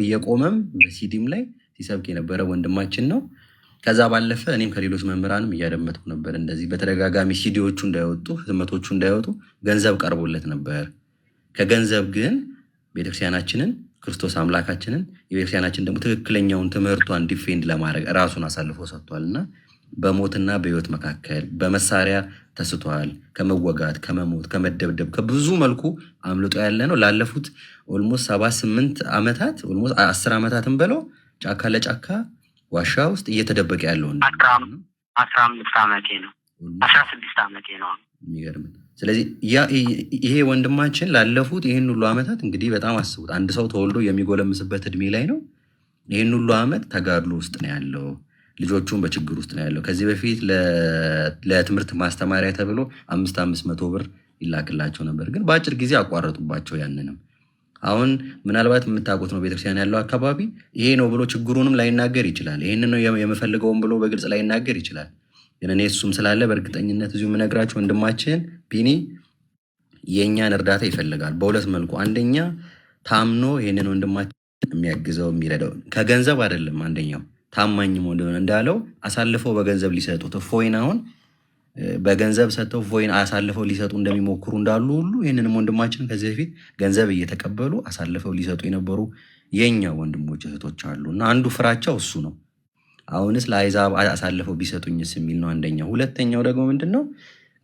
እየቆመም በሲዲም ላይ ሲሰብክ የነበረ ወንድማችን ነው። ከዛ ባለፈ እኔም ከሌሎች መምህራንም እያደመጥኩ ነበር። እንደዚህ በተደጋጋሚ ሲዲዎቹ እንዳይወጡ ህትመቶቹ እንዳይወጡ ገንዘብ ቀርቦለት ነበር። ከገንዘብ ግን ቤተክርስቲያናችንን ክርስቶስ አምላካችንን የቤተክርስቲያናችን ደግሞ ትክክለኛውን ትምህርቷን ዲፌንድ ለማድረግ ራሱን አሳልፎ ሰጥቷል እና በሞትና በህይወት መካከል በመሳሪያ ተስቷል። ከመወጋት፣ ከመሞት፣ ከመደብደብ ከብዙ መልኩ አምልጦ ያለ ነው። ላለፉት ኦልሞስት 7-8 ዓመታት ኦልሞስት 10 ዓመታትን በለው ጫካ ለጫካ ዋሻ ውስጥ እየተደበቀ ያለው 15 ዓመቴ ነው 16 ዓመቴ ነው። የሚገርም። ስለዚህ ይሄ ወንድማችን ላለፉት ይህን ሁሉ ዓመታት እንግዲህ በጣም አስቡት፣ አንድ ሰው ተወልዶ የሚጎለምስበት እድሜ ላይ ነው። ይህን ሁሉ ዓመት ተጋድሎ ውስጥ ነው ያለው። ልጆቹን በችግር ውስጥ ነው ያለው። ከዚህ በፊት ለትምህርት ማስተማሪያ ተብሎ 500 ብር ይላክላቸው ነበር፣ ግን በአጭር ጊዜ አቋረጡባቸው። ያንንም አሁን ምናልባት የምታውቁት ነው ቤተክርስቲያን ያለው አካባቢ ይሄ ነው ብሎ ችግሩንም ላይናገር ይችላል። ይህንን ነው የምፈልገውን ብሎ በግልጽ ላይናገር ይችላል። ግን እኔ እሱም ስላለ በእርግጠኝነት እዚሁ የምነግራቸው ወንድማችን ቢኒ የእኛን እርዳታ ይፈልጋል በሁለት መልኩ። አንደኛ ታምኖ ይህንን ወንድማችን የሚያግዘው የሚረዳው ከገንዘብ አይደለም። አንደኛው ታማኝ መሆን እንዳለው አሳልፈው በገንዘብ ሊሰጡት እፎይን አሁን በገንዘብ ሰጥተው እፎይን አሳልፈው ሊሰጡ እንደሚሞክሩ እንዳሉ ሁሉ ይህንንም ወንድማችን ከዚህ በፊት ገንዘብ እየተቀበሉ አሳልፈው ሊሰጡ የነበሩ የኛ ወንድሞች እህቶች አሉ እና አንዱ ፍራቻው እሱ ነው። አሁንስ ለአይዛብ አሳልፈው ቢሰጡኝስ የሚል ነው አንደኛው። ሁለተኛው ደግሞ ምንድን ነው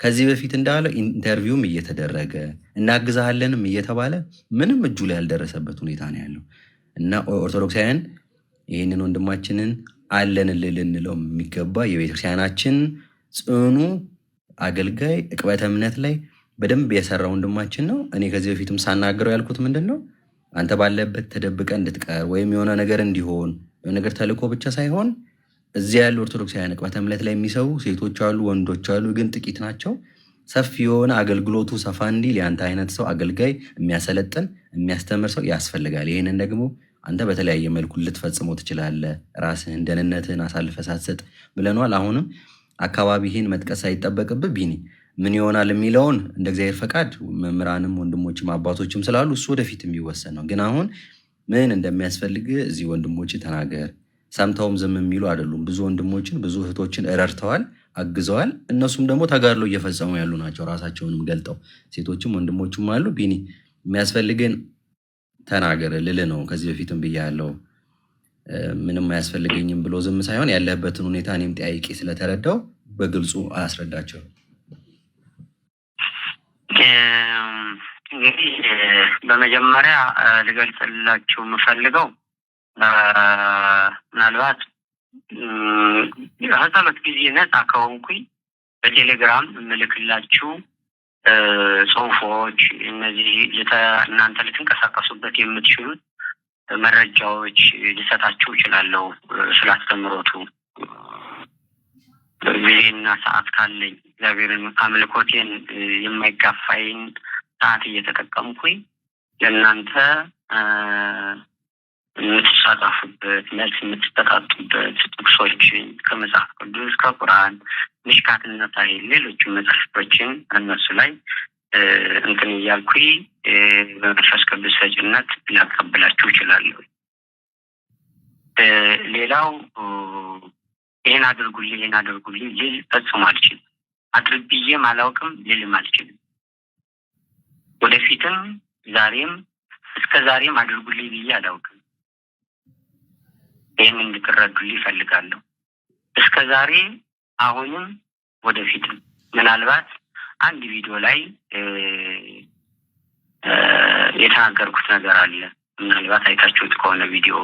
ከዚህ በፊት እንዳለው ኢንተርቪውም እየተደረገ እናግዛሃለንም እየተባለ ምንም እጁ ላይ ያልደረሰበት ሁኔታ ነው ያለው እና ኦርቶዶክሳውያን ይህንን ወንድማችንን አለን ልንለው የሚገባ የቤተክርስቲያናችን ጽኑ አገልጋይ ዕቅበተ እምነት ላይ በደንብ የሰራ ወንድማችን ነው። እኔ ከዚህ በፊትም ሳናገረው ያልኩት ምንድን ነው አንተ ባለበት ተደብቀ እንድትቀር ወይም የሆነ ነገር እንዲሆን የሆነ ነገር ተልኮ ብቻ ሳይሆን እዚያ ያሉ ኦርቶዶክሳውያን ዕቅበተ እምነት ላይ የሚሰሩ ሴቶች አሉ፣ ወንዶች አሉ፣ ግን ጥቂት ናቸው። ሰፊ የሆነ አገልግሎቱ ሰፋ እንዲል የአንተ አይነት ሰው አገልጋይ የሚያሰለጥን የሚያስተምር ሰው ያስፈልጋል። ይህንን ደግሞ አንተ በተለያየ መልኩ ልትፈጽመው ትችላለህ። ራስህን ደህንነትህን አሳልፈህ ሳትሰጥ ብለኗል። አሁንም አካባቢህን መጥቀስ አይጠበቅብህ። ቢኒ ምን ይሆናል የሚለውን እንደ እግዚአብሔር ፈቃድ መምህራንም ወንድሞችም አባቶችም ስላሉ እሱ ወደፊት የሚወሰን ነው። ግን አሁን ምን እንደሚያስፈልግ እዚህ ወንድሞች ተናገር። ሰምተውም ዝም የሚሉ አይደሉም። ብዙ ወንድሞችን ብዙ እህቶችን ረድተዋል፣ አግዘዋል። እነሱም ደግሞ ተጋድሎ እየፈጸሙ ያሉ ናቸው፣ ራሳቸውንም ገልጠው ሴቶችም ወንድሞችም አሉ። ቢኒ የሚያስፈልግን ተናገር ልል ነው። ከዚህ በፊትም ብያለሁ። ምንም አያስፈልገኝም ብሎ ዝም ሳይሆን ያለበትን ሁኔታ እኔም ጠያይቄ ስለተረዳው በግልጹ አስረዳቸው። እንግዲህ በመጀመሪያ ልገልጽላችሁ የምፈልገው ምናልባት ከጸሎት ጊዜ ነፃ ከሆንኩኝ በቴሌግራም የምልክላችሁ ጽሁፎች እነዚህ እናንተ ልትንቀሳቀሱበት የምትችሉት መረጃዎች ልሰጣችሁ እችላለሁ። ስላስተምሮቱ ጊዜና ሰዓት ካለኝ እግዚአብሔርን አምልኮቴን የማይጋፋኝ ሰዓት እየተጠቀምኩኝ ለእናንተ የምትጻጻፉበት መልስ የምትጠጣጡበት ጥቅሶችን ከመጽሐፍ ቅዱስ ከቁርአን ምሽካትና ሳይል ሌሎችን መጽሐፎችን እነሱ ላይ እንትን እያልኩኝ በመንፈስ ቅዱስ ሰጭነት ላቀብላችሁ እችላለሁ። ሌላው ይሄን አድርጉልኝ ልል ፈጽሞ አልችልም። አድርብዬም አላውቅም ልልም አልችልም። ወደፊትም ዛሬም እስከ ዛሬም አድርጉልኝ ብዬ አላውቅም። ይህን እንድትረዱልኝ ይፈልጋለሁ። እስከ ዛሬ አሁንም ወደፊትም ምናልባት አንድ ቪዲዮ ላይ የተናገርኩት ነገር አለ። ምናልባት አይታችሁት ከሆነ ቪዲዮ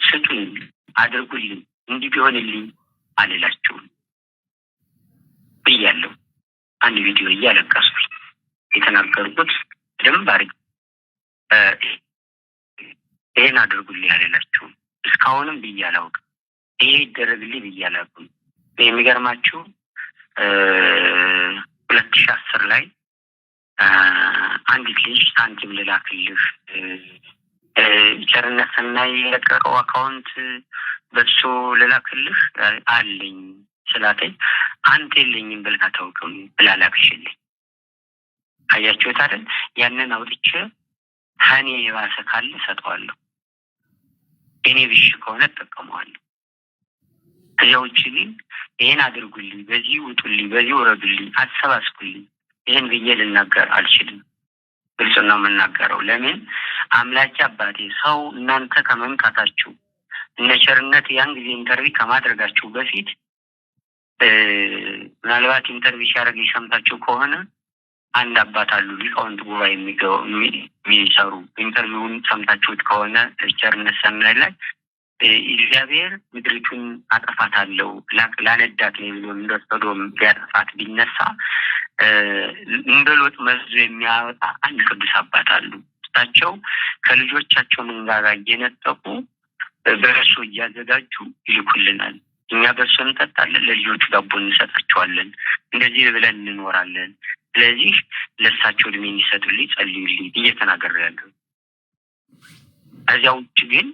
ስጡኝ፣ አድርጉልኝ፣ እንዲህ ቢሆንልኝ አልላችሁም ብያለሁ። አንድ ቪዲዮ እያለቀስኩኝ የተናገርኩት በደንብ አድርጌ ይሄን አድርጉልኝ አልላችሁም። እስካሁንም ብዬ አላውቅም። ይሄ ይደረግልኝ ብዬ አላውቅም። የሚገርማችሁ 2010 ላይ አንዲት ልጅ ሳንቲም ልላክልህ ቸርነት ሰናይ የለቀቀው አካውንት በሱ ልላክልህ አለኝ ስላተኝ አንተ የለኝም ብለህ አታውቅም ብላ ላክሽልኝ። አያችሁት አይደል? ያንን አውጥቼ ከኔ የባሰ ካለ ሰጠዋለሁ። እኔ ብሽ ከሆነ እጠቀመዋለሁ። ከዚያ ውጭ ግን ይሄን አድርጉልኝ፣ በዚህ ውጡልኝ፣ በዚህ ወረዱልኝ፣ አሰባስኩልኝ ይሄን ብዬ ልናገር አልችልም። ግልጽ ነው የምናገረው። ለምን አምላኬ አባቴ ሰው እናንተ ከመምጣታችሁ እነ ቸርነት ያን ጊዜ ኢንተርቪው ከማድረጋችሁ በፊት ምናልባት ኢንተርቪው ሲያደርግ ሰምታችሁ ከሆነ አንድ አባት አሉ ሊቃውንት ጉባኤ የሚሰሩ ኢንተርቪውን ሰምታችሁት ከሆነ ቸርነት ሰናይ ላይ እግዚአብሔር ምድሪቱን አጠፋታለሁ ላነዳት ነው ብሎ እንደ ሶዶም ሊያጠፋት ቢነሳ እንደ ሎጥ መዞ የሚያወጣ አንድ ቅዱስ አባት አሉ። እሳቸው ከልጆቻቸው መንጋጋ እየነጠቁ በእርሱ እያዘጋጁ ይልኩልናል። እኛ በእርሱ እንጠጣለን፣ ለልጆቹ ዳቦ እንሰጣቸዋለን። እንደዚህ ብለን እንኖራለን። ስለዚህ ለእሳቸው እድሜ እንዲሰጡልኝ ጸልዩልኝ ብዬ ተናግሬያለሁ። ከዚያ ውጭ ግን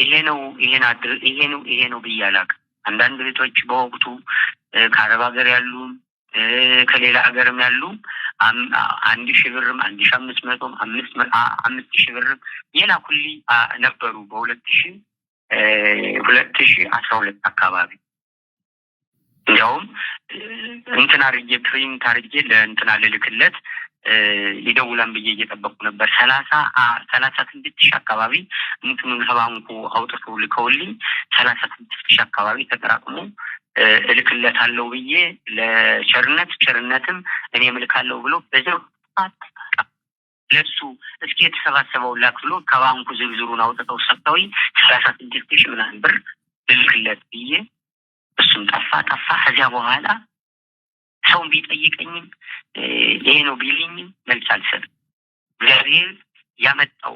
ይሄ ነው ብዬ አላውቅም። አንዳንድ ቤቶች በወቅቱ ከአረብ ሀገር ያሉ ከሌላ ሀገርም ያሉ 1,000 ብርም 1,500 5,000 ብርም የላኩልኝ ነበሩ። በ2012 አካባቢ እንዲያውም እንትን አድርጌ ፕሪንት አድርጌ ለእንትና ልልክለት ይደውላን ብዬ እየጠበቁ ነበር። 36,000 አካባቢ እንትኑን ከባንኩ አውጥቶ ልከውልኝ 36,000 አካባቢ ተጠራቅሞ እልክለታለሁ ብዬ ለቸርነትም እኔ እልካለሁ ብሎ በዚያው ለሱ እስኪ የተሰባሰበው ላክ ብሎ ከባንኩ ዝርዝሩን አውጥተው ሰጥተውኝ 36,000 ምናምን ብር ልልክለት ብዬ እሱም ጠፋ። ከዚያ በኋላ ሰው ቢጠይቀኝም ይሄ ነው ቢልኝም መልስ አልሰጥም።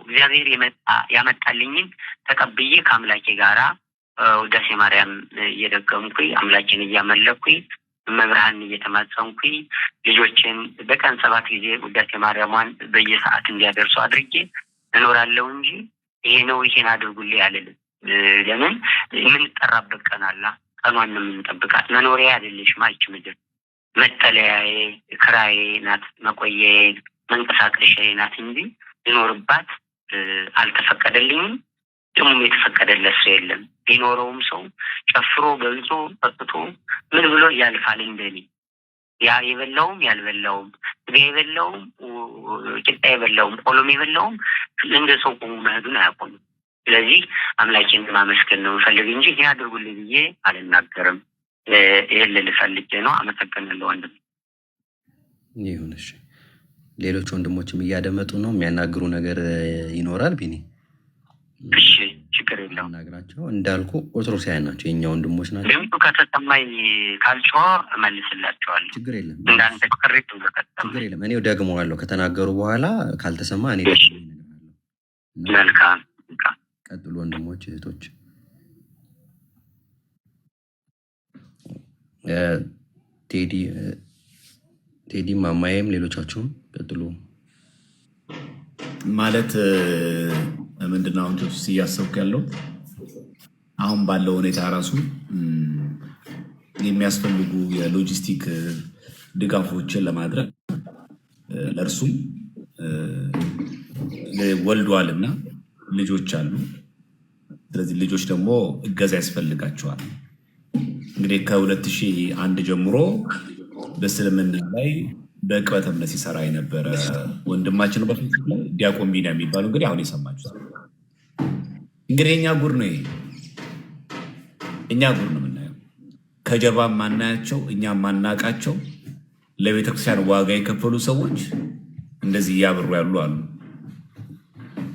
እግዚአብሔር ያመጣልኝን ተቀብዬ ከአምላኬ ጋራ ውዳሴ ማርያም እየደገምኩኝ አምላኬን እያመለኩኝ መብርሃን እየተማጸንኩኝ ልጆችን በቀን 7 ጊዜ ውዳሴ ማርያሟን በየሰዓት እንዲያደርሱ አድርጌ እኖራለሁ እንጂ ይሄን አድርጉልኝ አልልም። ለምን የምንጠራበት ቀን አለ። ቀኗን የምንጠብቃት መኖሪያ አይደለሽም አይች ምድር መጠለያዬ፣ ክራዬ ናት፣ መቆያዬ፣ መንቀሳቀሻዬ ናት እንጂ ሊኖርባት አልተፈቀደልኝም። ደግሞ የተፈቀደለት ሰው የለም። ቢኖረውም ሰው ጨፍሮ በልቶ ጠጥቶ ምን ብሎ ያልፋል እንደኔ። ያ የበላውም ያልበላውም ስጋ የበላውም ቂጣ የበላውም ቆሎም የበላውም እንደ ሰው ቆሞ መሄዱን አያቆምም። ስለዚህ አምላኬን ማመስገን ነው ፈልግ እንጂ ይሄ አድርጉልኝ ብዬ አልናገርም። ይሄን ልፈልግ ነው። አመሰግናለሁ ወንድም። ይሁንሽ። ሌሎች ወንድሞችም እያደመጡ ነው። የሚያናግሩ ነገር ይኖራል ቢኒ? እሺ ችግር የለውም። ናግራቸው እንዳልኩ ኦርቶዶክሳውያን ናቸው፣ የኛ ወንድሞች ናቸው። ድምፁ ከተሰማኝ ካልጮኸ እመልስላቸዋለሁ። ችግር የለም፣ እንዳንተ ቅሬት ችግር የለም። እኔው ደግመዋለሁ። ከተናገሩ በኋላ ካልተሰማ እኔ መልካም። ቀጥሉ ወንድሞች እህቶች። ቴዲ ማማዬም ሌሎቻችሁም ቀጥሉ። ማለት ምንድነው አሁን እያሰብኩ ያለው አሁን ባለው ሁኔታ ራሱ የሚያስፈልጉ የሎጂስቲክ ድጋፎችን ለማድረግ ለእርሱም ወልዷል እና ልጆች አሉ። ስለዚህ ልጆች ደግሞ እገዛ ያስፈልጋቸዋል። እንግዲህ ከ2001 ጀምሮ በእስልምና ላይ በቅበተ እምነት ሲሰራ የነበረ ወንድማችን በፊት ላይ ዲያቆን ቢኒ የሚባሉ እንግዲህ አሁን የሰማችሁት እንግዲህ እኛ ጉድ ነው። ይሄ እኛ ጉድ ነው የምናየው። ከጀርባ ማናያቸው እኛ ማናቃቸው ለቤተክርስቲያን ዋጋ የከፈሉ ሰዎች እንደዚህ እያብሩ ያሉ አሉ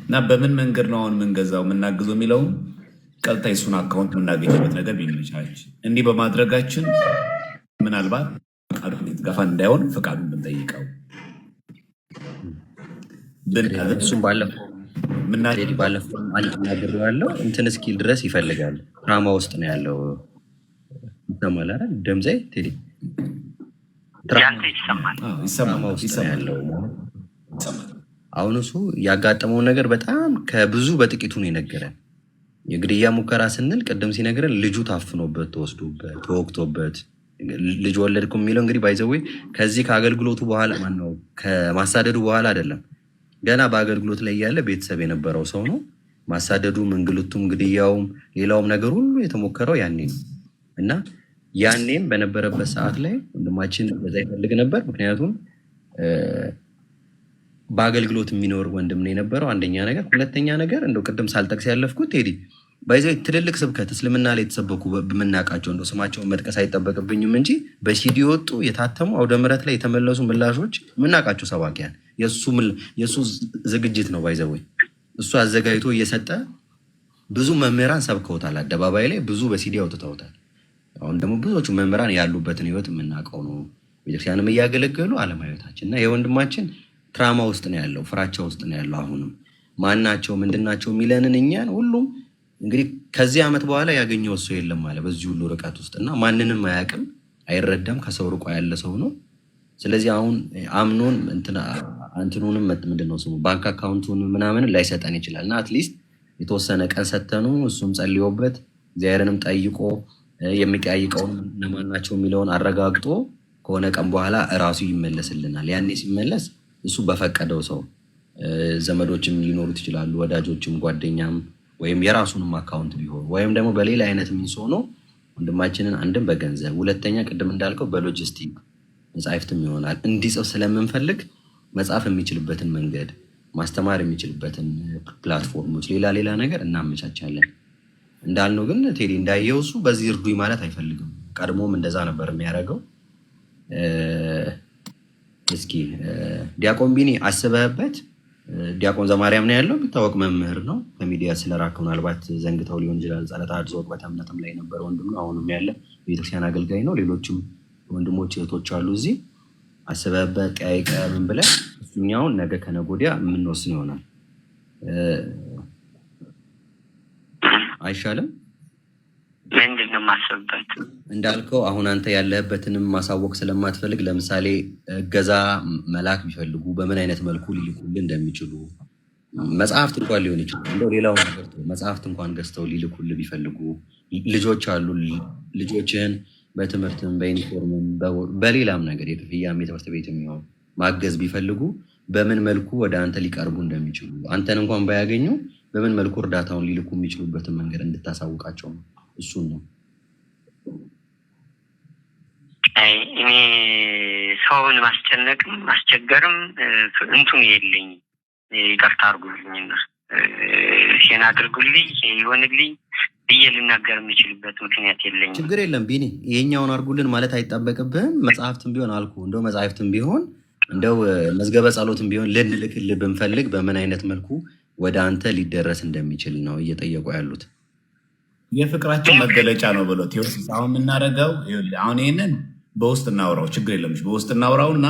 እና በምን መንገድ ነው አሁን የምንገዛው የምናግዘው የሚለውን ቀጥታ የሱን አካውንት የምናገኝበት ነገር ቢመቻች እንዲህ በማድረጋችን ምናልባት ፈቃዱን የተጋፋ እንዳይሆን ፈቃዱን ብንጠይቀው እሱም ባለፈው ነገር ያለው እንትን እስኪል ድረስ ይፈልጋል። ድራማ ውስጥ ነው ያለው። ይሰማል አይደል? ደምዜ ቴዲ ድራማ ውስጥ ነው ያለው። አሁን እሱ ያጋጠመውን ነገር በጣም ከብዙ በጥቂቱ ነው የነገረን። የግድያ ሙከራ ስንል ቅድም ሲነግረን ልጁ ታፍኖበት ተወስዶበት ተወቅቶበት ልጅ ወለድኩ የሚለው እንግዲህ ባይዘዌ ከዚህ ከአገልግሎቱ በኋላ ማነው ከማሳደዱ በኋላ አይደለም፣ ገና በአገልግሎት ላይ ያለ ቤተሰብ የነበረው ሰው ነው። ማሳደዱም እንግልቱም ግድያውም ሌላውም ነገር ሁሉ የተሞከረው ያኔ ነው እና ያኔም በነበረበት ሰዓት ላይ ወንድማችን በዛ ይፈልግ ነበር። ምክንያቱም በአገልግሎት የሚኖር ወንድም ነው የነበረው። አንደኛ ነገር። ሁለተኛ ነገር እንደው ቅድም ሳልጠቅስ ያለፍኩት ቴዲ ባይዘው ትልልቅ ስብከት እስልምና ላይ የተሰበኩ በምናውቃቸው እንደው ስማቸውን መጥቀስ አይጠበቅብኝም እንጂ በሲዲ ወጡ የታተሙ አውደ ምሕረት ላይ የተመለሱ ምላሾች የምናውቃቸው ሰባኪያን የእሱ ዝግጅት ነው። ባይዘው እሱ አዘጋጅቶ እየሰጠ ብዙ መምህራን ሰብከውታል። አደባባይ ላይ ብዙ በሲዲ አውጥተውታል። አሁን ደግሞ ብዙዎቹ መምህራን ያሉበትን ህይወት የምናውቀው ነው። ቤተክርስቲያንም እያገለገሉ አለማየታችን እና የወንድማችን ትራማ ውስጥ ነው ያለው፣ ፍራቻ ውስጥ ነው ያለው። አሁንም ማናቸው ምንድናቸው የሚለንን እኛን ሁሉም እንግዲህ ከዚህ ዓመት በኋላ ያገኘው ሰው የለም ማለት በዚህ ሁሉ ርቀት ውስጥ እና ማንንም አያውቅም፣ አይረዳም፣ ከሰው ርቆ ያለ ሰው ነው። ስለዚህ አሁን አምኖን እንትኑንም ምንድነው ስሙ ባንክ አካውንቱን ምናምን ላይሰጠን ይችላል እና አትሊስት የተወሰነ ቀን ሰተኑ እሱም ጸልዮበት እግዚአብሔርንም ጠይቆ የሚቀያይቀውን እነማናቸው የሚለውን አረጋግጦ ከሆነ ቀን በኋላ እራሱ ይመለስልናል። ያኔ ሲመለስ እሱ በፈቀደው ሰው ዘመዶችም ሊኖሩት ይችላሉ፣ ወዳጆችም፣ ጓደኛም ወይም የራሱንም አካውንት ቢሆን ወይም ደግሞ በሌላ አይነት ሚንስ ሆኖ ወንድማችንን አንድም በገንዘብ ሁለተኛ ቅድም እንዳልከው በሎጂስቲክ መጽሐፍትም ይሆናል እንዲጽፍ ስለምንፈልግ መጽሐፍ የሚችልበትን መንገድ ማስተማር የሚችልበትን ፕላትፎርሞች ሌላ ነገር እናመቻቻለን። እንዳልነው ግን ቴዲ እንዳየው እሱ በዚህ እርዱኝ ማለት አይፈልግም። ቀድሞም እንደዛ ነበር የሚያደርገው። እስኪ ዲያቆን ቢኒ አስበህበት። ዲያቆን ዘማርያም ነው ያለው፣ የሚታወቅ መምህር ነው። ከሚዲያ ስለራክ ምናልባት ዘንግተው ሊሆን ይችላል። ጸሎተ አድሶ በእምነትም ላይ የነበረ ወንድም ነው። አሁንም ያለ ቤተክርስቲያን አገልጋይ ነው። ሌሎችም ወንድሞች እህቶች አሉ እዚህ። አስበህበት ጠያይቀ ምን ብለህ እሱኛውን ነገ ከነገ ወዲያ የምንወስን ይሆናል። አይሻልም? ምንድን ነው የማስብበት? እንዳልከው አሁን አንተ ያለህበትንም ማሳወቅ ስለማትፈልግ ለምሳሌ እገዛ መላክ ቢፈልጉ በምን አይነት መልኩ ሊልኩልህ እንደሚችሉ መጽሐፍት እንኳን ሊሆን ይችላል። እንደው ሌላው ነገር መጽሐፍት እንኳን ገዝተው ሊልኩልህ ቢፈልጉ ልጆች አሉ። ልጆችህን በትምህርትም በዩኒፎርምም በሌላም ነገር የክፍያም የትምህርት ቤት የሚሆን ማገዝ ቢፈልጉ በምን መልኩ ወደ አንተ ሊቀርቡ እንደሚችሉ አንተን እንኳን ባያገኙ በምን መልኩ እርዳታውን ሊልኩ የሚችሉበትን መንገድ እንድታሳውቃቸው ነው። እሱን ነው። እኔ ሰውን ማስጨነቅም ማስቸገርም እንቱን የለኝም። ይቅርታ አድርጉልኝና ይሄን አድርጉልኝ ይሆንልኝ ብዬ ልናገር የምችልበት ምክንያት የለኝም። ችግር የለም ቢኒ፣ ይሄኛውን አድርጉልን ማለት አይጠበቅብህም። መጽሐፍትም ቢሆን አልኩ እንደው መጽሐፍትም ቢሆን እንደው መዝገበ ጸሎትም ቢሆን ልንልክልህ ብንፈልግ በምን አይነት መልኩ ወደ አንተ ሊደረስ እንደሚችል ነው እየጠየቁ ያሉት። የፍቅራችን መገለጫ ነው ብሎ ቴዎሲስ አሁን የምናደርገው አሁን ይህንን በውስጥ እናውራው፣ ችግር የለም በውስጥ እናውራውና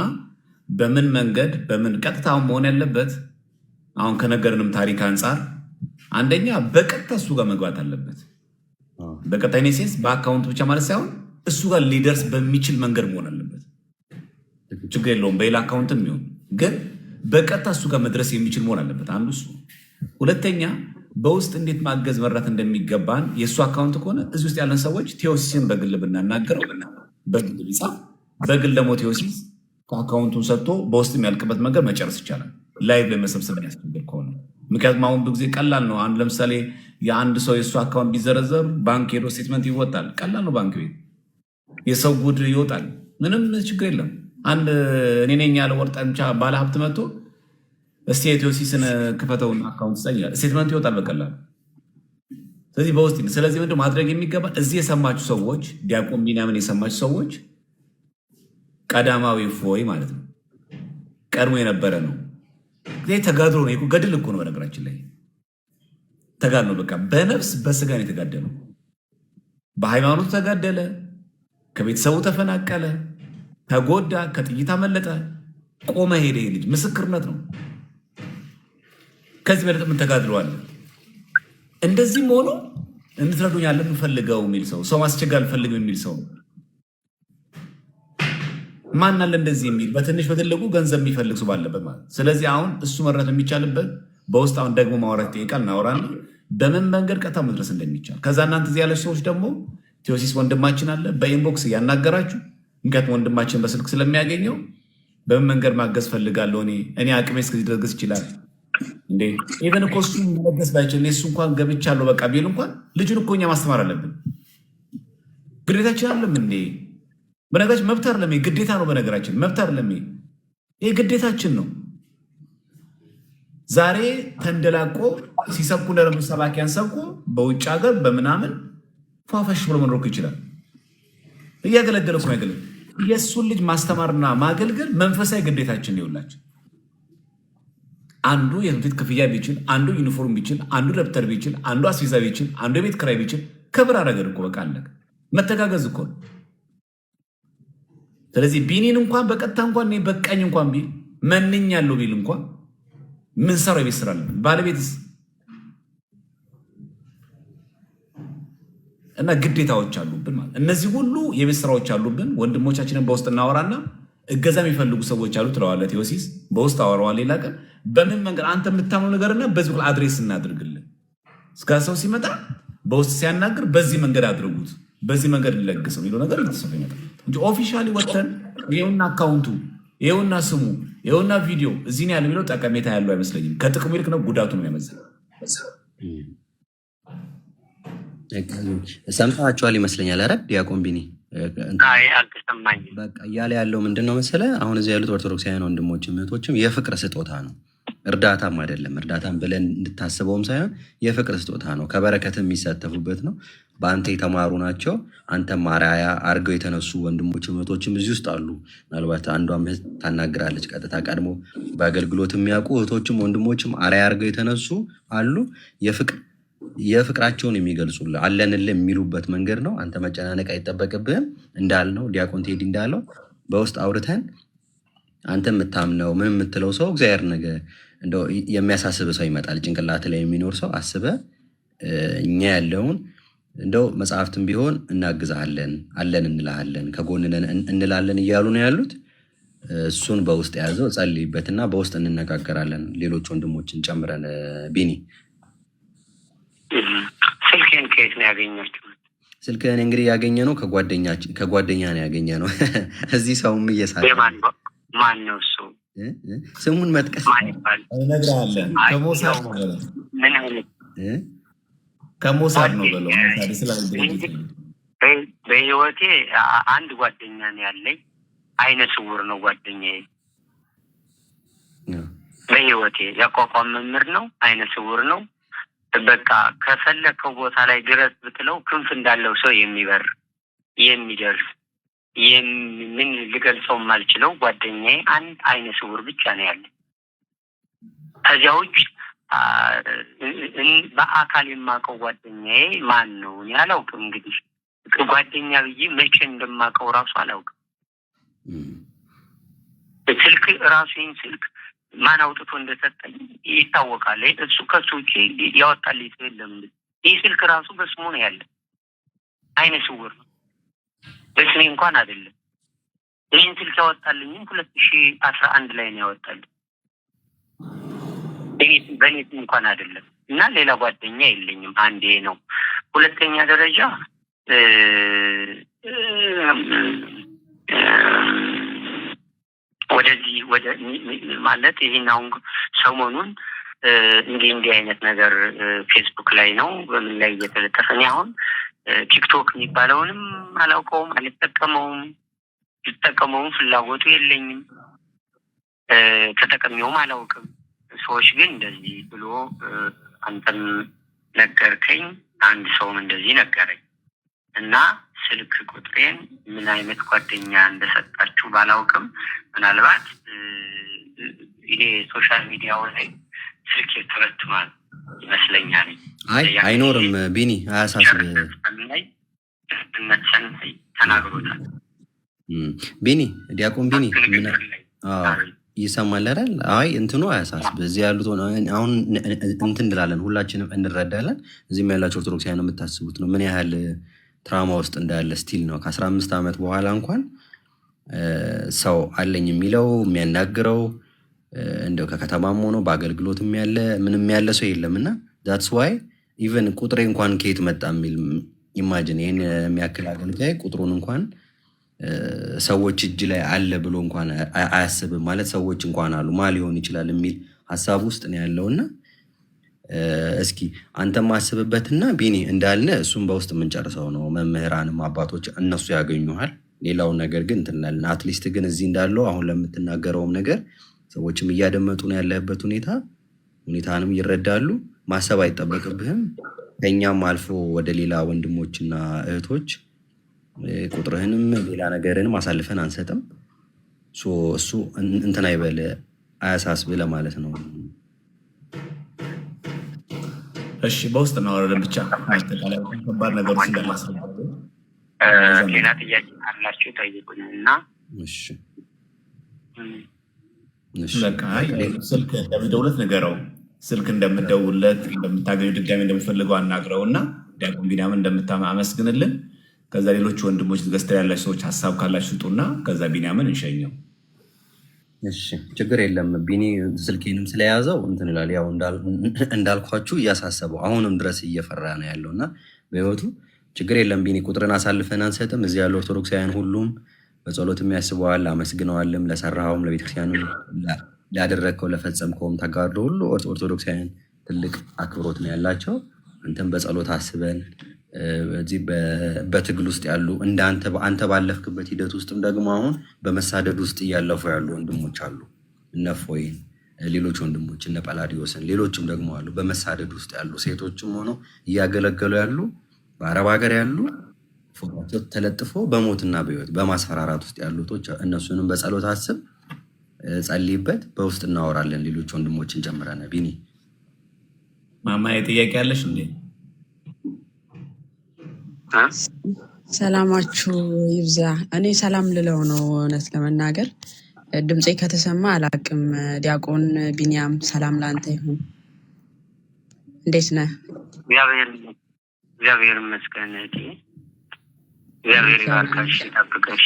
በምን መንገድ በምን ቀጥታውን መሆን ያለበት አሁን ከነገርንም ታሪክ አንጻር አንደኛ በቀጥታ እሱ ጋር መግባት አለበት። በቀጥታ ኔሴስ በአካውንት ብቻ ማለት ሳይሆን እሱ ጋር ሊደርስ በሚችል መንገድ መሆን አለበት። ችግር የለውም በሌላ አካውንትም ይሁን ግን በቀጥታ እሱ ጋር መድረስ የሚችል መሆን አለበት። አንዱ እሱ። ሁለተኛ በውስጥ እንዴት ማገዝ መራት እንደሚገባን የእሱ አካውንት ከሆነ እዚህ ውስጥ ያለን ሰዎች ቴዎሲስን በግል ብናናገረው በግል ቢጻፍ፣ በግል ደግሞ ቴዎሲስ ከአካውንቱን ሰጥቶ በውስጥ የሚያልቅበት መንገድ መጨረስ ይቻላል። ላይቭ ለመሰብሰብ የሚያስቸግር ከሆነ ምክንያቱም አሁን ብዙ ጊዜ ቀላል ነው። አንድ ለምሳሌ የአንድ ሰው የእሱ አካውንት ቢዘረዘር ባንክ ሄዶ ስቴትመንት ይወጣል። ቀላል ነው። ባንክ ቤት የሰው ጉድ ይወጣል። ምንም ችግር የለም። አንድ እኔ ነኝ ያለ ወርጠንቻ ባለሀብት መጥቶ እስቲ የቴዎሲስን ክፈተውን አካውንት ስጠኝ ይላል። ስቴትመንት ይወጣል በቀላል። ስለዚህ በውስጥ ስለዚህ ምንድን ማድረግ የሚገባ እዚህ የሰማችሁ ሰዎች ዲያቆን ቢንያምን የሰማችሁ ሰዎች ቀዳማዊ እፎይ ማለት ነው ቀድሞ የነበረ ነው። ተጋድሎ ነው። ገድል እኮ ነው። በነገራችን ላይ ተጋድሎ በቃ በነፍስ በስጋ ነው የተጋደለው። በሃይማኖቱ ተጋደለ፣ ከቤተሰቡ ተፈናቀለ፣ ተጎዳ፣ ከጥይት አመለጠ፣ ቆመ፣ ሄደ። ልጅ ምስክርነት ነው። ከዚህ በለጠ ምን ተጋድሏል? እንደዚህም ሆኖ እንድትረዱኝ የምፈልገው የሚል ሰው ማስቸጋር አልፈልግም የሚል ሰው ማን አለ እንደዚህ የሚል በትንሽ በትልቁ ገንዘብ የሚፈልግ ሰው ባለበት ማለት። ስለዚህ አሁን እሱ መረት የሚቻልበት በውስጥ አሁን ደግሞ ማውራት ይጠይቃል። እናወራና በምን መንገድ ቀጥታ መድረስ እንደሚቻል ከዛ እናንተ እዚህ ያለች ሰዎች ደግሞ ቴዎሲስ ወንድማችን አለ በኢንቦክስ እያናገራችሁ ምክንያቱም ወንድማችን በስልክ ስለሚያገኘው በምን መንገድ ማገዝ ፈልጋለሁ እኔ አቅሜ እስከዚህ ድረስ ይችላል እንዴ ኢቨን እኮ እሱ መለገስ ባይችል እሱ እንኳን ገብቻለሁ በቃ ቢል እንኳን ልጁን እኮ እኛ ማስተማር አለብን። ግዴታችን አለም እንዴ በነገራችን መብት አይደለም፣ ግዴታ ነው። በነገራችን መብት አይደለም፣ ይሄ ግዴታችን ነው። ዛሬ ተንደላቆ ሲሰብኩ ለረሙ ሰባኪያን ሰብኩ በውጭ ሀገር በምናምን ፏፈሽ ብሎ መኖር ይችላል። እያገለገለ ሰው ያገለግል። የእሱን ልጅ ማስተማርና ማገልገል መንፈሳዊ ግዴታችን ነው። ይውላችሁ አንዱ የትምህርት ክፍያ ቢችል፣ አንዱ ዩኒፎርም ቢችል፣ አንዱ ደብተር ቢችል፣ አንዱ አስቤዛ ቢችል፣ አንዱ የቤት ክራይ ቢችል ክብር አደረገን እኮ በቃ አለቀ። መተጋገዝ እኮ ነው። ስለዚህ ቢኒን እንኳን በቀጥታ እንኳን በቃኝ እንኳን ቢል መንኛለሁ ቢል እንኳን ምን ሰራው ቤት ስራ አለብን ባለቤትስ እና ግዴታዎች አሉብን ማለት እነዚህ ሁሉ የቤት ስራዎች አሉብን። ወንድሞቻችንን በውስጥ እናወራና እገዛ የሚፈልጉ ሰዎች አሉ ትለዋለህ ቴዎሲስ በውስጥ አወራዋል። ሌላ ቀን በምን መንገድ አንተ የምታምነው ነገርና በዚህ ሁሉ አድሬስ እናድርግልን። እስከ ሰው ሲመጣ በውስጥ ሲያናግር በዚህ መንገድ አድርጉት፣ በዚህ መንገድ ሊለግሰው የሚለው ነገር ይተሰፈኝ እንጂ ኦፊሻሊ ወጥተን ይሄውና አካውንቱ ይሄውና ስሙ ይሄውና ቪዲዮ እዚህ ነው ያለው የሚለው ጠቀሜታ ያለው አይመስለኝም። ከጥቅሙ ይልቅ ነው ጉዳቱ ነው የሚያመዝነው። ሰምታችኋል ይመስለኛል። ኧረ ዲያቆን ቢኒ አልተሰማኝም። በቃ እያለ ያለው ምንድን ነው መሰለህ? አሁን እዚህ ያሉት ኦርቶዶክሳውያን ወንድሞችም እህቶችም የፍቅር ስጦታ ነው፣ እርዳታም አይደለም። እርዳታም ብለን እንድታስበውም ሳይሆን የፍቅር ስጦታ ነው። ከበረከትም የሚሳተፉበት ነው። በአንተ የተማሩ ናቸው። አንተም አርአያ አድርገው የተነሱ ወንድሞችም እህቶችም እዚህ ውስጥ አሉ። ምናልባት አንዷም እህት ታናግራለች። ቀጥታ ቀድሞ በአገልግሎት የሚያውቁ እህቶችም ወንድሞችም አርአያ አድርገው የተነሱ አሉ። የፍቅራቸውን የሚገልጹልህ አለንልህ የሚሉበት መንገድ ነው። አንተ መጨናነቅ አይጠበቅብህም። እንዳልነው ዲያቆን ቴዲ እንዳለው በውስጥ አውርተን አንተ የምታምነው ምን የምትለው ሰው እግዚአብሔር ነገ እንደው የሚያሳስብ ሰው ይመጣል። ጭንቅላት ላይ የሚኖር ሰው አስበህ እኛ ያለውን እንደው መጽሐፍትም ቢሆን እናግዛለን፣ አለን እንልሃለን፣ ከጎንነን እንላለን እያሉ ነው ያሉት። እሱን በውስጥ የያዘው ጸልይበትና በውስጥ እንነጋገራለን ሌሎች ወንድሞችን ጨምረን። ቢኒ ስልክህን ከየት ነው ያገኛችሁ? ስልክህን እንግዲህ ያገኘ ነው ከጓደኛ ነው ያገኘ ነው። እዚህ ሰውም እየሳለ ማን ነው እሱ? ስሙን መጥቀስ እነግርሃለን። ከሞሳድ ነው በለው። በህይወቴ አንድ ጓደኛ ነው ያለኝ። አይነ ስውር ነው ጓደኛዬ። በህይወቴ ያቋቋም መምህር ነው። አይነ ስውር ነው። በቃ ከፈለከው ቦታ ላይ ድረስ ብትለው ክንፍ እንዳለው ሰው የሚበር የሚደርስ ምን ልገልጸው የማልችለው ጓደኛዬ አንድ አይነ ስውር ብቻ ነው ያለኝ። ከዚያ ውጭ በአካል የማውቀው ጓደኛዬ ማን ነው እኔ አላውቅም። እንግዲህ ጓደኛ ብዬ መቼ እንደማውቀው ራሱ አላውቅም። ስልክ ራሱን ስልክ ማን አውጥቶ እንደሰጠኝ ይታወቃል። እሱ ከሱ ውጪ ያወጣልኝ ሰው የለም። ይህ ስልክ ራሱ በስሙ ነው ያለ። አይነ ስውር ነው። በስሜ እንኳን አይደለም። ይህን ስልክ ያወጣልኝም 2011 ላይ ነው ያወጣልኝ። በእኔ ስም እንኳን አይደለም። እና ሌላ ጓደኛ የለኝም። አንዴ ነው። ሁለተኛ ደረጃ ወደዚህ ወደ ማለት ይሄን አሁን ሰሞኑን እንዲህ አይነት ነገር ፌስቡክ ላይ ነው በምን ላይ እየተለጠፈ ነው። አሁን ቲክቶክ የሚባለውንም አላውቀውም፣ አልጠቀመውም፣ ፍላጎቱ የለኝም፣ ተጠቅሜውም አላውቅም። ሰዎች ግን እንደዚህ ብሎ አንተም ነገርከኝ፣ አንድ ሰውም እንደዚህ ነገረኝ እና ስልክ ቁጥሬን ምን አይነት ጓደኛ እንደሰጣችሁ ባላውቅም ምናልባት ይሄ ሶሻል ሚዲያው ላይ ስልክ ተበትኗል ይመስለኛል። አይኖርም ቢኒ አያሳስብ ተናግሮታል። ቢኒ ዲያቆን ቢኒ ይሰማል አይደል? አይ እንትኑ አያሳስብ። እዚህ ያሉት አሁን እንትን እንላለን፣ ሁላችንም እንረዳለን። እዚህም ያላችሁ ኦርቶዶክሳውያን የምታስቡት ነው ምን ያህል ትራማ ውስጥ እንዳለ ስቲል ነው። ከ15 ዓመት በኋላ እንኳን ሰው አለኝ የሚለው የሚያናግረው እንደው ከከተማም ሆኖ በአገልግሎትም ያለ ምንም ያለ ሰው የለም። እና ዛትስ ዋይ ኢቨን ቁጥሬ እንኳን ከየት መጣ የሚል ኢማጂን፣ ይህን የሚያክል አገልጋይ ቁጥሩን እንኳን ሰዎች እጅ ላይ አለ ብሎ እንኳን አያስብም። ማለት ሰዎች እንኳን አሉ ማ ሊሆን ይችላል የሚል ሀሳብ ውስጥ ነው ያለውና እስኪ አንተ ማስብበትና ቢኒ እንዳልነ እሱም በውስጥ የምንጨርሰው ነው። መምህራንም አባቶች እነሱ ያገኙሃል። ሌላውን ነገር ግን እንትላለን። አትሊስት ግን እዚህ እንዳለው አሁን ለምትናገረውም ነገር ሰዎችም እያደመጡ ነው ያለህበት ሁኔታንም ይረዳሉ። ማሰብ አይጠበቅብህም። ከኛም አልፎ ወደ ሌላ ወንድሞችና እህቶች ቁጥርህንም ሌላ ነገርንም አሳልፈን አንሰጥም። እሱ እንትን አይበል አያሳስብ ለማለት ነው። እሺ በውስጥ እናወራለን ብቻ አጠቃላይ ከባድ ነገሮች እንዳላስረዳ ሌላ ጥያቄ ካላችሁ ጠይቁኝ እና በቃ ስልክ እንደምደውለት ንገረው። ስልክ እንደምደውለት እንደምታገኙ ድጋሚ እንደምፈልገው አናግረው እና ዲያቆን ቢንያምን እንደምታመስግንልን ከዛ ሌሎች ወንድሞች ገዝተው ያላችሁ ሰዎች ሀሳብ ካላችሁ ስጡና ከዛ ቢንያምን እንሸኘው። እሺ ችግር የለም። ቢኒ ስልኬንም ስለያዘው እንትን ይላል። ያው እንዳልኳችሁ እያሳሰበው አሁንም ድረስ እየፈራ ነው ያለው እና በህይወቱ ችግር የለም። ቢኒ ቁጥርን አሳልፈን አንሰጥም። እዚህ ያለው ኦርቶዶክሳውያን ሁሉም በጸሎትም ያስበዋል፣ አመስግነዋልም። ለሰራኸውም ለቤተክርስቲያኑ ላደረግከው ለፈጸምከውም ተጋድሎ ሁሉ ኦርቶዶክሳውያን ትልቅ አክብሮት ነው ያላቸው። አንተም በጸሎት አስበን በዚህ በትግል ውስጥ ያሉ አንተ ባለፍክበት ሂደት ውስጥም ደግሞ አሁን በመሳደድ ውስጥ እያለፉ ያሉ ወንድሞች አሉ። እነ ፎይን፣ ሌሎች ወንድሞች እነ ጳላዲዮስን፣ ሌሎችም ደግሞ አሉ በመሳደድ ውስጥ ያሉ ሴቶችም ሆነው እያገለገሉ ያሉ፣ በአረብ ሀገር ያሉ ፎቶቸው ተለጥፎ በሞትና በህይወት በማስፈራራት ውስጥ ያሉቶች እነሱንም በጸሎት አስብ፣ ጸልይበት። በውስጥ እናወራለን ሌሎች ወንድሞችን ጨምረን። ቢኒ ማማ ጥያቄ ያለሽ እንዴ? ሰላማችሁ ይብዛ። እኔ ሰላም ልለው ነው እውነት ለመናገር ድምፄ ከተሰማ አላቅም። ዲያቆን ቢንያም ሰላም ላንተ ይሁን። እንዴት ነህ? እግዚአብሔር ይመስገን። እግዚአብሔር ይባርካሽ ይጠብቅሽ።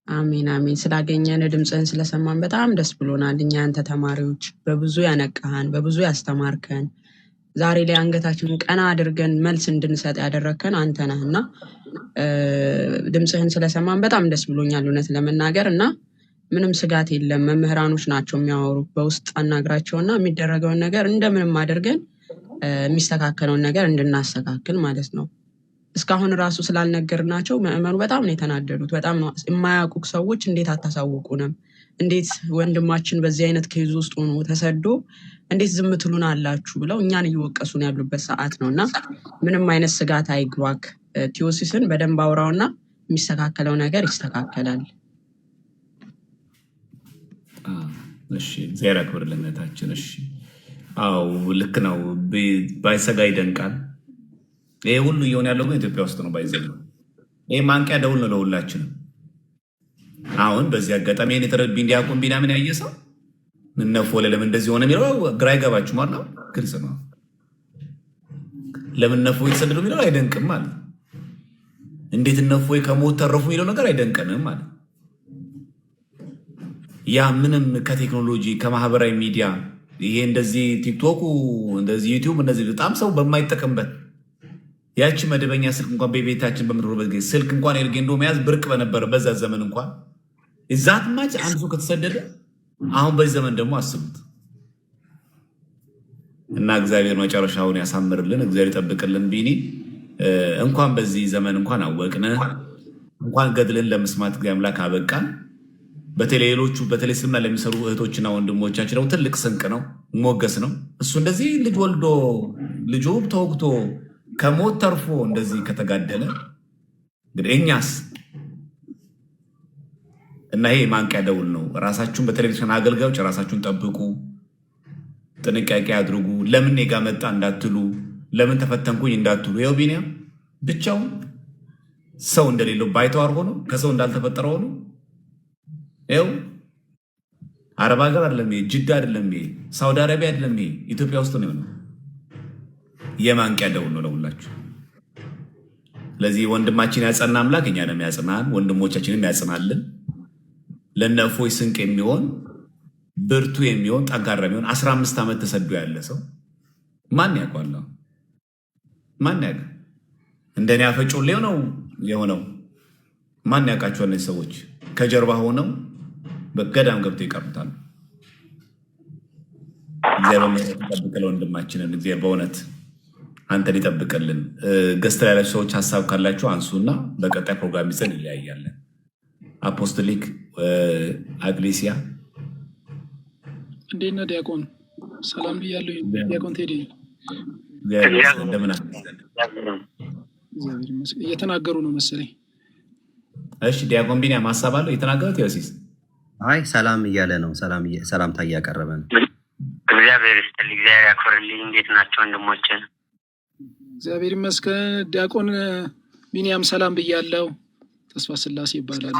አሜን አሜን። ስላገኘን ድምፅህን ስለሰማን በጣም ደስ ብሎናል። እኛ አንተ ተማሪዎች በብዙ ያነቃሃን በብዙ ያስተማርከን ዛሬ ላይ አንገታችንን ቀና አድርገን መልስ እንድንሰጥ ያደረከን አንተ ነህና ድምፅህን ስለሰማን በጣም ደስ ብሎኛል እውነት ለመናገር እና ምንም ስጋት የለም። መምህራኖች ናቸው የሚያወሩ። በውስጥ አናግራቸውና የሚደረገውን ነገር እንደምንም አድርገን የሚስተካከለውን ነገር እንድናስተካክል ማለት ነው። እስካሁን ራሱ ስላልነገርናቸው ምዕመኑ በጣም ነው የተናደዱት። በጣም ነው የማያውቁ ሰዎች እንዴት አታሳውቁንም? እንዴት ወንድማችን በዚህ አይነት ኬዝ ውስጥ ሆኖ ተሰዶ እንዴት ዝም ትሉን አላችሁ ብለው እኛን እየወቀሱን ያሉበት ሰዓት ነው እና ምንም አይነት ስጋት አይግባክ። ቲዮሲስን በደንብ አውራውና የሚስተካከለው ነገር ይስተካከላል። እሺ እግዚአብሔር ያክብርልነታችን። እሺ አው ልክ ነው። ባይሰጋ ይደንቃል። ይሄ ሁሉ እየሆነ ያለው ግን ኢትዮጵያ ውስጥ ነው። ባይዘጋ ይሄ ማንቂያ ደውል ነው ለሁላችንም። አሁን በዚህ አጋጣሚ እኔ ተረብ እንዲያቆም ቢናምን ያየሰው እነፎ ለምን እንደዚህ ሆነ የሚለው ግራ ይገባችሁ ማለት ነው። ግልጽ ነው። ለምን እነፎ የተሰደዱ የሚለው አይደንቅም ማለት እንዴት እነፎ ከሞት ተረፉ የሚለው ነገር አይደንቀንም ማለት ያ ምንም ከቴክኖሎጂ ከማህበራዊ ሚዲያ ይሄ እንደዚህ ቲክቶኩ እንደዚህ ዩቲዩብ እንደዚህ በጣም ሰው በማይጠቀምበት ያቺ መደበኛ ስልክ እንኳን በቤታችን በምንኖርበት ጊዜ ስልክ እንኳን ኤርጌንዶ መያዝ ብርቅ በነበረ በዛ ዘመን እንኳን እዛት ማች አንዱ ከተሰደደ አሁን በዚህ ዘመን ደግሞ አስቡት እና እግዚአብሔር መጨረሻውን ያሳምርልን፣ እግዚአብሔር ይጠብቅልን። ቢኒ እንኳን በዚህ ዘመን እንኳን አወቅነ እንኳን ገድልን ለመስማት እግዚአብሔር አምላክ አበቃን። በተለይ ሌሎቹ በተለይ ስምና ለሚሰሩ እህቶችና ወንድሞቻችን ነው ትልቅ ስንቅ ነው፣ ሞገስ ነው። እሱ እንደዚህ ልጅ ወልዶ ልጁ ተወግቶ ከሞት ተርፎ እንደዚህ ከተጋደለ እንግዲህ እኛስ እና ይሄ ማንቂያ ደውል ነው። ራሳችሁን በቴሌቪዥን አገልጋዮች ራሳችሁን ጠብቁ፣ ጥንቃቄ አድርጉ። ለምን ኔጋ መጣ እንዳትሉ፣ ለምን ተፈተንኩኝ እንዳትሉ። ይኸው ቢኒያም ብቻውን ሰው እንደሌለው ባይተዋር ሆኖ ከሰው እንዳልተፈጠረ ሆኖ ይኸው አረብ ሀገር አይደለም ይሄ፣ ጅዳ አይደለም ይሄ፣ ሳውዲ አረቢያ አይደለም ይሄ፣ ኢትዮጵያ ውስጥ ነው የሆነው። የማንቂያ ደውል ነው ለሁላችሁ። ስለዚህ ወንድማችን ያጸና አምላክ እኛንም ያጽናን፣ ወንድሞቻችንም ያጽናልን። ለነፎይ ስንቅ የሚሆን ብርቱ የሚሆን ጠንካራ የሚሆን 15 ዓመት ተሰዶ ያለ ሰው ማን ያውቃል? ማን ያውቃል? እንደኔ አፈጮሌው ነው የሆነው። ማን ያውቃቸው? እነዚህ ሰዎች ከጀርባ ሆነው በገዳም ገብተው ይቀርቡታል። እግዚአብሔር ይጠብቅልን ወንድማችንን። እግዚአብሔር በእውነት አንተን ይጠብቅልን። ገዝተው ያላችሁ ሰዎች ሀሳብ ካላችሁ አንሱና በቀጣይ ፕሮግራም ይዘን ይለያያለን። አፖስቶሊክ አግሌሲያ እንዴት ነህ ዲያቆን? ሰላም ብያለሁ ዲያቆን ቴዲ። እንደምን እየተናገሩ ነው መሰለኝ። እሺ ዲያቆን ቢኒያም ሀሳብ አለው እየተናገሩት ዮሲስ? አይ ሰላም እያለ ነው። ሰላምታ እያቀረበ ነው። እግዚአብሔር ይስጥልኝ፣ እግዚአብሔር ያክብርልኝ። እንዴት ናቸው ወንድሞቼ? እግዚአብሔር ይመስገን። ዲያቆን ቢኒያም ሰላም ብያለሁ። ተስፋ ስላሴ ይባላል።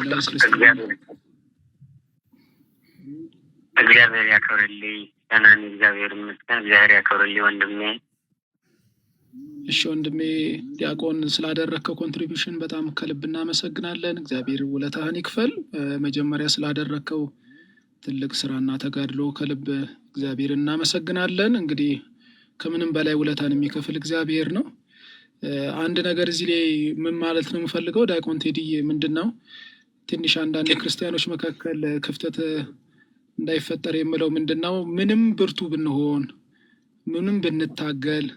እግዚአብሔር ያክብርልኝ። ሰናን እግዚአብሔር ይመስገን። እግዚአብሔር ያክብርልኝ ወንድሜ። እሺ ወንድሜ ዲያቆን ስላደረግከው ኮንትሪቢሽን በጣም ከልብ እናመሰግናለን። እግዚአብሔር ውለታህን ይክፈል። መጀመሪያ ስላደረግከው ትልቅ ስራና ተጋድሎ ከልብ እግዚአብሔር እናመሰግናለን። እንግዲህ ከምንም በላይ ውለታን የሚከፍል እግዚአብሔር ነው። አንድ ነገር እዚህ ላይ ምን ማለት ነው የምፈልገው ዲያቆን ቴዲዬ፣ ምንድነው ትንሽ አንዳንድ ክርስቲያኖች መካከል ክፍተት እንዳይፈጠር የምለው ምንድነው፣ ምንም ብርቱ ብንሆን ምንም ብንታገል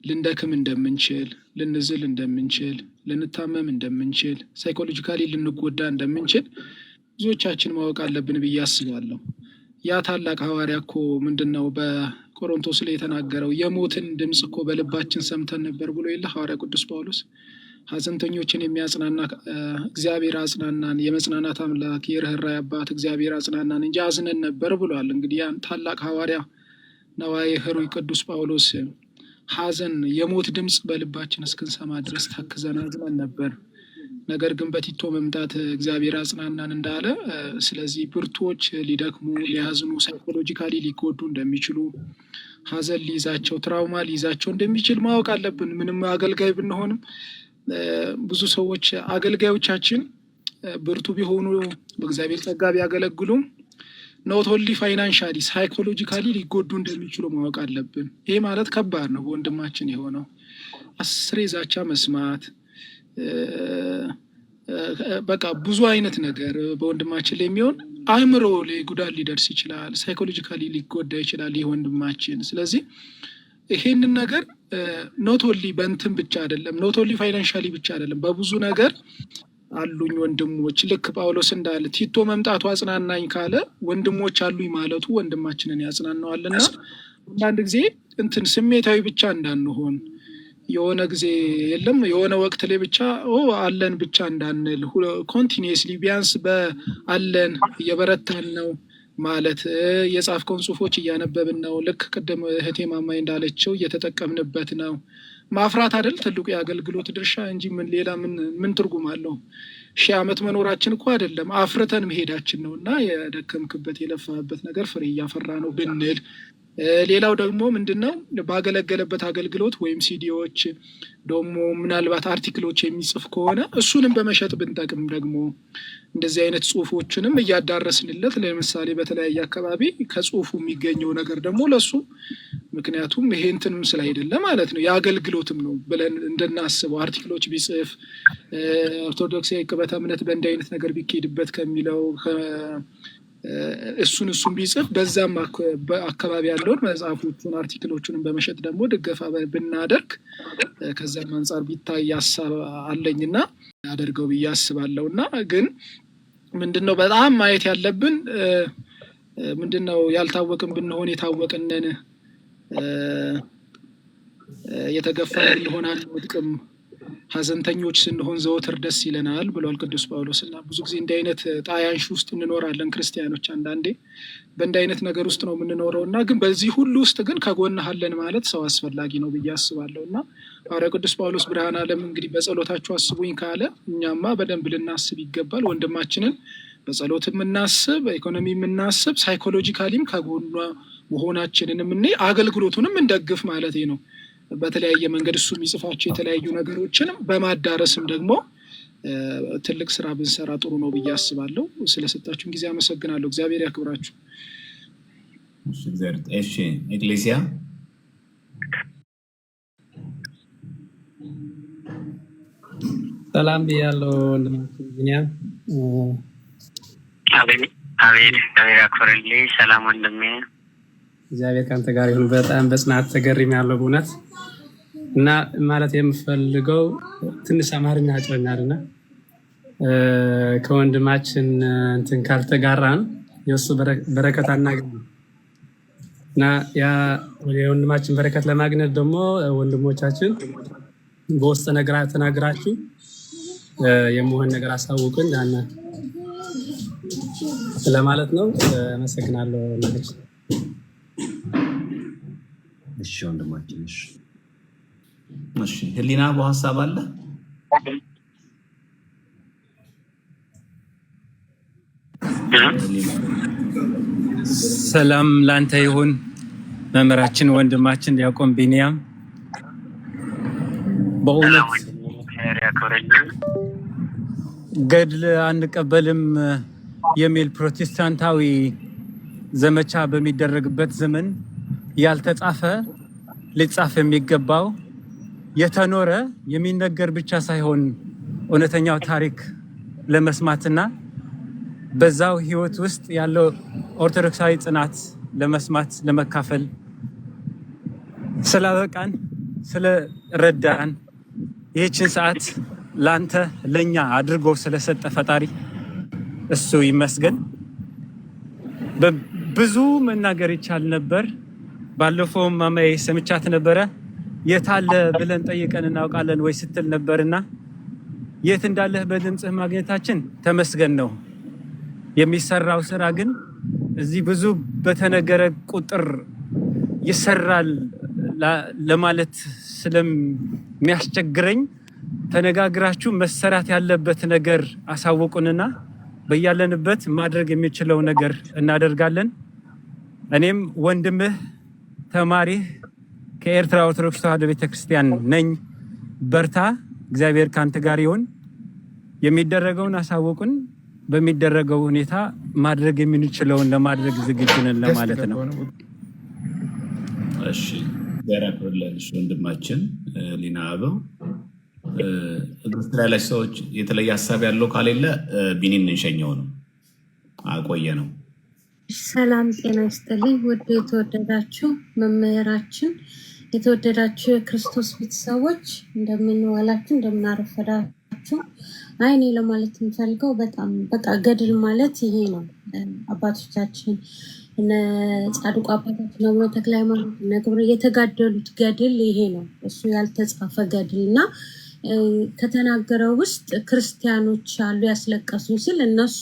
ልንደክም እንደምንችል፣ ልንዝል እንደምንችል፣ ልንታመም እንደምንችል፣ ሳይኮሎጂካሊ ልንጎዳ እንደምንችል ብዙዎቻችን ማወቅ አለብን ብዬ አስባለሁ። ያ ታላቅ ሐዋርያ እኮ ምንድነው በቆሮንቶስ ላይ የተናገረው የሞትን ድምፅ እኮ በልባችን ሰምተን ነበር ብሎ የለ ሐዋርያ ቅዱስ ጳውሎስ። ሐዘንተኞችን የሚያጽናና እግዚአብሔር አጽናናን፣ የመጽናናት አምላክ የርኅራኄ አባት እግዚአብሔር አጽናናን እንጂ አዝነን ነበር ብሏል። እንግዲህ ያን ታላቅ ሐዋርያ ነዋየ ሕሩይ ቅዱስ ጳውሎስ ሐዘን የሞት ድምፅ በልባችን እስክንሰማ ድረስ ታክዘን አዝነን ነበር፣ ነገር ግን በቲቶ መምጣት እግዚአብሔር አጽናናን እንዳለ። ስለዚህ ብርቱዎች ሊደክሙ ሊያዝኑ ሳይኮሎጂካሊ ሊጎዱ እንደሚችሉ፣ ሐዘን ሊይዛቸው ትራውማ ሊይዛቸው እንደሚችል ማወቅ አለብን። ምንም አገልጋይ ብንሆንም ብዙ ሰዎች አገልጋዮቻችን ብርቱ ቢሆኑ በእግዚአብሔር ጸጋ ቢያገለግሉም ኖት ኦንሊ ፋይናንሻሊ ሳይኮሎጂካሊ ሊጎዱ እንደሚችሉ ማወቅ አለብን። ይሄ ማለት ከባድ ነው። በወንድማችን የሆነው አስሬ ዛቻ መስማት፣ በቃ ብዙ አይነት ነገር በወንድማችን ላይ የሚሆን አእምሮ ላይ ጉዳት ሊደርስ ይችላል። ሳይኮሎጂካሊ ሊጎዳ ይችላል ይህ ወንድማችን። ስለዚህ ይሄንን ነገር ኖት ኦንሊ በእንትን ብቻ አይደለም፣ ኖት ኦንሊ ፋይናንሻሊ ብቻ አይደለም፣ በብዙ ነገር አሉኝ ወንድሞች። ልክ ጳውሎስ እንዳለ ቲቶ መምጣቱ አጽናናኝ ካለ ወንድሞች አሉኝ ማለቱ ወንድማችንን ያጽናናዋልና አንዳንድ ጊዜ እንትን ስሜታዊ ብቻ እንዳንሆን የሆነ ጊዜ የለም የሆነ ወቅት ላይ ብቻ አለን ብቻ እንዳንል ኮንቲኒየስሊ ቢያንስ በአለን እየበረታን ነው ማለት የጻፍከውን ጽሁፎች እያነበብን ነው። ልክ ቅድም እህቴ ማማይ እንዳለችው እየተጠቀምንበት ነው። ማፍራት አይደል ትልቁ የአገልግሎት ድርሻ እንጂ ምን ሌላ ምን ትርጉም አለው? 1000 ዓመት መኖራችን እኮ አይደለም አፍርተን መሄዳችን ነው። እና የደከምክበት የለፋበት ነገር ፍሬ እያፈራ ነው ብንል ሌላው ደግሞ ምንድነው ባገለገለበት አገልግሎት ወይም ሲዲዎች ደግሞ ምናልባት አርቲክሎች የሚጽፍ ከሆነ እሱንም በመሸጥ ብንጠቅም ደግሞ እንደዚህ አይነት ጽሁፎችንም እያዳረስንለት ለምሳሌ በተለያየ አካባቢ ከጽሁፉ የሚገኘው ነገር ደግሞ ለሱ ምክንያቱም ይሄ እንትንም ስላይደለ ማለት ነው የአገልግሎትም ነው ብለን እንድናስበው አርቲክሎች ቢጽፍ ኦርቶዶክሳዊ ቅበተ እምነት በእንዲህ አይነት ነገር ቢካሄድበት ከሚለው እሱን ቢጽፍ በዛም አካባቢ ያለውን መጽሐፎቹን አርቲክሎቹንም በመሸጥ ደግሞ ድገፋ ብናደርግ ከዛም አንጻር ቢታይ ያሳብ አለኝና ያደርገው ብዬ አስባለሁ። እና ግን ምንድነው በጣም ማየት ያለብን ምንድነው ያልታወቅን ብንሆን የታወቅነን የተገፋን እንደሆናል ወድቅም ሐዘንተኞች ስንሆን ዘወትር ደስ ይለናል ብሏል ቅዱስ ጳውሎስ። እና ብዙ ጊዜ እንዲህ አይነት ጣያንሽ ውስጥ እንኖራለን ክርስቲያኖች። አንዳንዴ በእንዲህ አይነት ነገር ውስጥ ነው የምንኖረው እና ግን በዚህ ሁሉ ውስጥ ግን ከጎንህ አለን ማለት ሰው አስፈላጊ ነው ብዬ አስባለሁ። እና ሐዋርያው ቅዱስ ጳውሎስ ብርሃነ ዓለም እንግዲህ በጸሎታችሁ አስቡኝ ካለ እኛማ በደንብ ልናስብ ይገባል። ወንድማችንን በጸሎት የምናስብ በኢኮኖሚ የምናስብ ሳይኮሎጂካሊም ከጎኗ መሆናችንን የምናይ አገልግሎቱንም እንደግፍ ማለት ነው። በተለያየ መንገድ እሱ የሚጽፋቸው የተለያዩ ነገሮችንም በማዳረስም ደግሞ ትልቅ ስራ ብንሰራ ጥሩ ነው ብዬ አስባለሁ። ስለሰጣችሁን ጊዜ አመሰግናለሁ። እግዚአብሔር ያክብራችሁ። እሺ ኤክሌሲያ ሰላም ብያለሁ ወንድማችን ቢኒያም። አቤት እግዚአብሔር ያክብርልኝ። ሰላም ወንድሜ። እግዚአብሔር ካንተ ጋር ይሁን። በጣም በጽናት ተገርሜያለሁ በእውነት እና ማለት የምፈልገው ትንሽ አማርኛ አጭረኛልና ከወንድማችን እንትን ካልተጋራን የእሱ በረከት አናገኝም እና ያ የወንድማችን በረከት ለማግኘት ደግሞ ወንድሞቻችን በውስጥ ተናግራችሁ የመሆን ነገር አሳውቁን ያነ ስለማለት ነው። አመሰግናለሁ ማለት ነው። እሺ ወንድማችን እሺ ህሊና በሐሳብ አለ? ሰላም ላንተ ይሁን መምህራችን ወንድማችን ዲያቆን ቢኒያም። በእውነት ገድል አንቀበልም የሚል ፕሮቴስታንታዊ ዘመቻ በሚደረግበት ዘመን ያልተጻፈ ሊጻፍ የሚገባው የተኖረ የሚነገር ብቻ ሳይሆን እውነተኛው ታሪክ ለመስማትና በዛው ህይወት ውስጥ ያለው ኦርቶዶክሳዊ ጽናት ለመስማት ለመካፈል ስላበቃን ስለረዳን ይህችን ሰዓት ላንተ ለኛ አድርጎ ስለሰጠ ፈጣሪ እሱ ይመስገን። ብዙ መናገር ይቻል ነበር። ባለፈው ማማዬ ሰምቻት ነበረ። የታለ ብለን ጠይቀን እናውቃለን ወይ ስትል ነበርና የት እንዳለህ በድምጽህ ማግኘታችን ተመስገን ነው። የሚሰራው ስራ ግን እዚህ ብዙ በተነገረ ቁጥር ይሰራል ለማለት ስለሚያስቸግረኝ ተነጋግራችሁ መሰራት ያለበት ነገር አሳውቁንና በያለንበት ማድረግ የሚችለው ነገር እናደርጋለን። እኔም ወንድምህ ተማሪህ ከኤርትራ ኦርቶዶክስ ተዋሕዶ ቤተክርስቲያን ነኝ። በርታ፣ እግዚአብሔር ካንተ ጋር ይሁን። የሚደረገውን አሳውቁን። በሚደረገው ሁኔታ ማድረግ የምንችለውን ለማድረግ ዝግጁ ነን ለማለት ነው። እሺ ያራክብልሽ ወንድማችን ሊና አበው። እግስትራ ላይ ሰዎች የተለየ ሀሳብ ያለው ካሌለ ቢኒን እንሸኘው ነው አቆየ ነው። ሰላም ጤና ይስጥልኝ። ውድ የተወደዳችሁ መምህራችን የተወደዳችሁ የክርስቶስ ቤተሰቦች እንደምን ዋላችሁ፣ እንደምን አረፈዳችሁ። እኔ ለማለት የምፈልገው በጣም በቃ ገድል ማለት ይሄ ነው። አባቶቻችን እነ ጻድቁ አባታችን አቡነ ተክለ ሃይማኖት እነ ገብረ የተጋደሉት ገድል ይሄ ነው። እሱ ያልተጻፈ ገድል እና ከተናገረው ውስጥ ክርስቲያኖች አሉ ያስለቀሱ ሲል እነሱ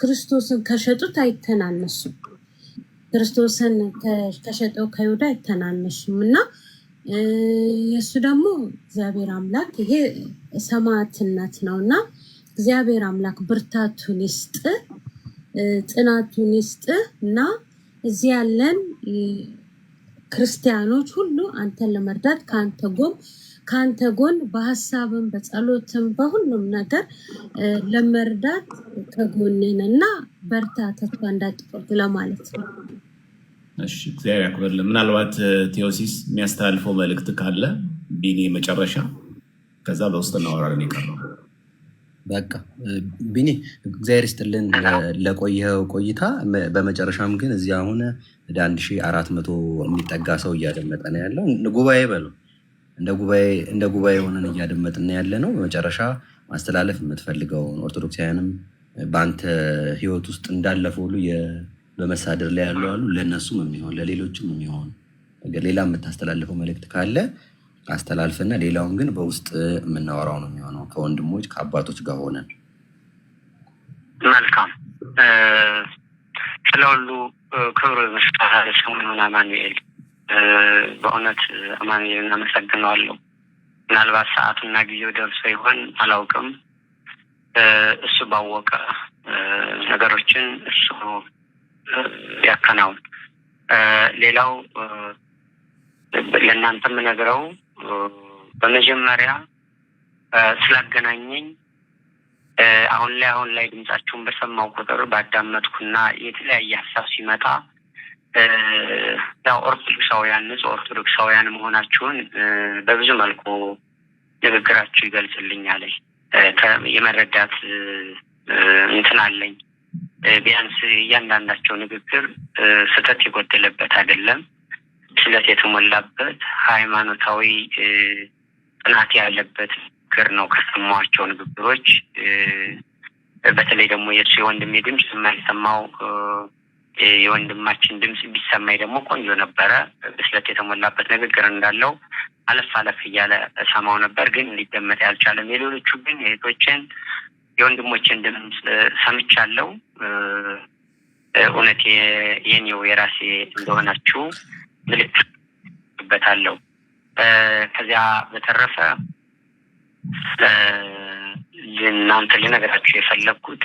ክርስቶስን ከሸጡት አይተናነሱም። ክርስቶስን ከሸጠው ከይሁዳ አይተናነሱም እና የእሱ ደግሞ እግዚአብሔር አምላክ ይሄ ሰማዕትነት ነው እና እግዚአብሔር አምላክ ብርታቱን ይስጥ፣ ጽናቱን ይስጥ እና እዚህ ያለን ክርስቲያኖች ሁሉ አንተን ለመርዳት ከአንተ ጎን በሀሳብም በጸሎትም በሁሉም ነገር ለመርዳት ከጎንን እና በርታ፣ ተስፋ እንዳትቆርጥ ለማለት ነው። እሺ፣ እግዚአብሔር ያክብርልን። ምናልባት ቴዎሲስ የሚያስተላልፈው መልእክት ካለ ቢኒ መጨረሻ፣ ከዛ በውስጥ እናወራለን። የቀረው በቃ ቢኒ እግዚአብሔር ይስጥልን ለቆየው ቆይታ። በመጨረሻም ግን እዚህ አሁን ወደ 1400 የሚጠጋ ሰው እያደመጠ ነው ያለው። ጉባኤ በለው እንደ ጉባኤ ሆነን እያደመጥን ያለ ነው። በመጨረሻ ማስተላለፍ የምትፈልገውን ኦርቶዶክሳውያንም በአንተ ህይወት ውስጥ እንዳለፈው ሁሉ በመሳደር ላይ ያሉ አሉ፣ ለእነሱም የሚሆን ለሌሎችም የሚሆን ሌላ የምታስተላልፈው መልእክት ካለ አስተላልፍና ሌላውን ግን በውስጥ የምናወራው ነው የሚሆነው ከወንድሞች ከአባቶች ጋር ሆነን። መልካም። ስለሁሉ ክብር ምስጋና ለስሙ ይሁን። አማኑኤል በእውነት አማኑኤል እናመሰግነዋለሁ። ምናልባት ሰዓቱና ጊዜው ደርሶ ይሆን አላውቅም። እሱ ባወቀ ነገሮችን እሱ ያከናውን። ሌላው ለእናንተ የምነግረው በመጀመሪያ ስላገናኘኝ አሁን ላይ ድምጻችሁን በሰማው ቁጥር ባዳመጥኩና የተለያየ ሀሳብ ሲመጣ ያው ኦርቶዶክሳውያን ንጹህ ኦርቶዶክሳውያን መሆናችሁን በብዙ መልኩ ንግግራችሁ ይገልጽልኛል። የመረዳት እንትን አለኝ። ቢያንስ እያንዳንዳቸው ንግግር ስህተት የጎደለበት አይደለም፣ ስለት የተሞላበት ሃይማኖታዊ ጥናት ያለበት ንግግር ነው። ከሰማኋቸው ንግግሮች በተለይ ደግሞ የእሱ የወንድሜ ድምፅ የማይሰማው የወንድማችን ድምፅ ቢሰማኝ ደግሞ ቆንጆ ነበረ። ብስለት የተሞላበት ንግግር እንዳለው አለፍ እያለ እሰማው ነበር፣ ግን ሊደመጥ ያልቻለም። የሌሎቹ ግን የእህቶችን የወንድሞችን ድምፅ ሰምቻለሁ። እውነት የኔው የራሴ እንደሆናችሁ ምልክት በታለሁ። ከዚያ በተረፈ እናንተ ልነግራችሁ የፈለግኩት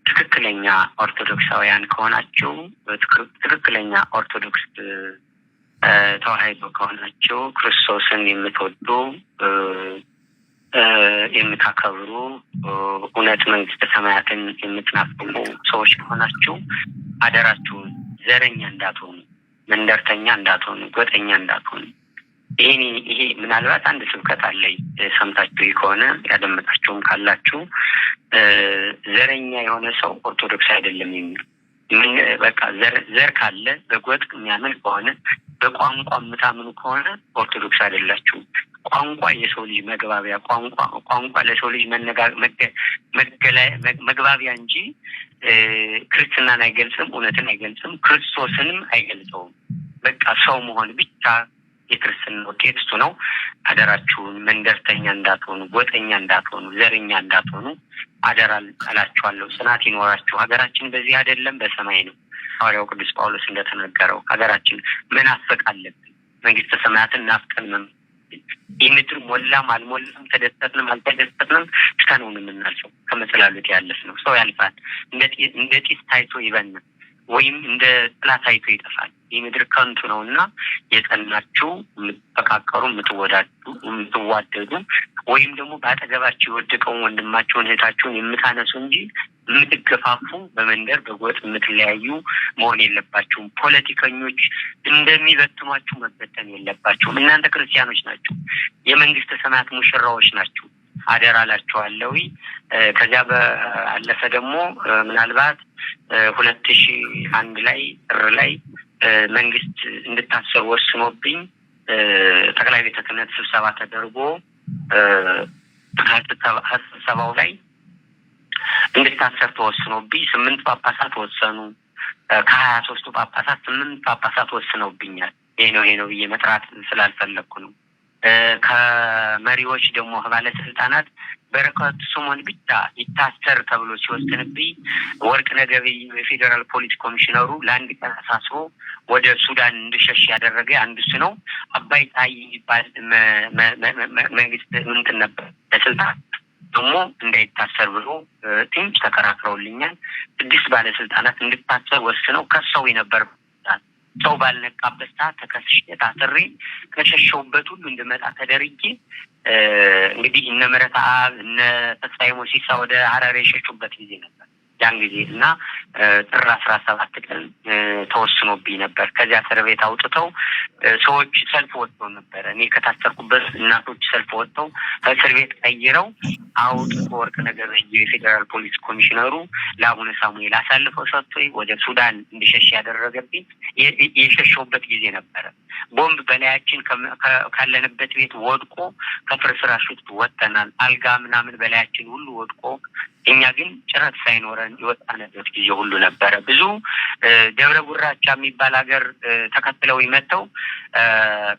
ትክክለኛ ኦርቶዶክሳውያን ከሆናችሁ ትክክለኛ ኦርቶዶክስ ተዋሕዶ ከሆናችሁ ክርስቶስን የምትወዱ የምታከብሩ እውነት መንግስተ ሰማያትን የምትናፍቁ ሰዎች ከሆናችሁ አደራችሁን ዘረኛ እንዳትሆኑ፣ መንደርተኛ እንዳትሆኑ፣ ጎጠኛ እንዳትሆኑ። ይሄ ምናልባት አንድ ስብከት አለኝ ሰምታችሁ ከሆነ ያደመጣችሁም ካላችሁ ዘረኛ የሆነ ሰው ኦርቶዶክስ አይደለም የሚል በቃ ዘር ካለ በጎጥ የሚያምን ከሆነ በቋንቋ የምታምኑ ከሆነ ኦርቶዶክስ አይደላችሁም። ቋንቋ የሰው ልጅ መግባቢያ ቋንቋ ለሰው ልጅ መግባቢያ እንጂ ክርስትናን አይገልጽም፣ እውነትን አይገልጽም፣ ክርስቶስንም አይገልጸውም። በቃ ሰው መሆን ብቻ የክርስትና ውጤት እሱ ነው። አደራችሁን መንደርተኛ እንዳትሆኑ፣ ጎጠኛ እንዳትሆኑ፣ ዘረኛ እንዳትሆኑ አደራ እላችኋለሁ። ጽናት ይኖራችሁ። ሀገራችን በዚህ አይደለም በሰማይ ነው። ሐዋርያው ቅዱስ ጳውሎስ እንደተናገረው ሀገራችን መናፈቅ አለብን። መንግስተ ሰማያትን ናፍቀን የምድር ሞላም አልሞላም ተደሰትንም አልተደሰትንም ትተነውን የምናልፈው ከመጸላሉት ያለፍ ነው። ሰው ያልፋል፣ እንደ ጢስ ታይቶ ይበናል፣ ወይም እንደ ጥላ ታይቶ ይጠፋል። የምድር ከንቱ ነው እና የጸናችሁ የምትፈቃቀሩ፣ የምትዋደዱ ወይም ደግሞ በአጠገባችሁ የወደቀውን ወንድማችሁን እህታችሁን የምታነሱ እንጂ የምትገፋፉ በመንደር በጎጥ የምትለያዩ መሆን የለባችሁም። ፖለቲከኞች እንደሚበትኗችሁ መበተን የለባችሁም። እናንተ ክርስቲያኖች ናችሁ፣ የመንግስተ ሰማያት ሙሽራዎች ናችሁ። አደራ እላችኋለሁ። ከዚያ ባለፈ ደግሞ ምናልባት 2001 ላይ ጥር ላይ መንግስት እንድታሰር ወስኖብኝ ጠቅላይ ቤተ ክህነት ስብሰባ ተደርጎ ስብሰባው ላይ እንድታሰር ተወስኖብኝ 8 ጳጳሳት ወሰኑ። ከ23ቱ ጳጳሳት 8 ጳጳሳት ወስነውብኛል። ይሄ ነው ብዬ መጥራት ስላልፈለኩ ነው። ከመሪዎች ደግሞ ባለስልጣናት በረከት ስምኦን ብቻ ይታሰር ተብሎ ሲወስንብኝ ወርቅነህ ገበየሁ የፌዴራል ፖሊስ ኮሚሽነሩ ለአንድ ቀን አሳስሮ ወደ ሱዳን እንድሸሽ ያደረገ አንዱ እሱ ነው። አባይ ፀሐይ የሚባል መንግስት እንትን ነበር ለስልጣን ደግሞ እንዳይታሰር ብሎ ትንሽ ተከራክረውልኛል። 6 ባለስልጣናት እንድታሰር ወስነው ከሰው የነበር ሰው ባልነቃበት ሰዓት ተከስሼ ታስሬ ከሸሸሁበት ሁሉ እንድመጣ ተደርጌ እንግዲህ እነ ምህረተአብ እነ ተስፋዬ ሞሲሳ ወደ ሀረር የሸሹበት ጊዜ ነበር ያን ጊዜ እና ጥር 17 ቀን ተወስኖብኝ ነበር። ከዚያ እስር ቤት አውጥተው ሰዎች ሰልፍ ወጥተው ነበር። እኔ ከታሰርኩበት እናቶች ሰልፍ ወጥተው ከእስር ቤት ቀይረው አውጥቶ ወርቅነህ ገበየሁ የፌዴራል ፖሊስ ኮሚሽነሩ ለአቡነ ሳሙኤል አሳልፈው ሰጥቶኝ ወደ ሱዳን እንድሸሽ ያደረገብኝ የሸሸሁበት ጊዜ ነበረ። ቦምብ በላያችን ካለንበት ቤት ወድቆ ከፍርስራሹ ወጥተናል። አልጋ ምናምን በላያችን ሁሉ ወድቆ እኛ ግን ጭረት ሳይኖረን የወጣንበት ጊዜ ሁሉ ነበረ። ብዙ ደብረ ጉራቻ የሚባል ሀገር ተከትለው ይመተው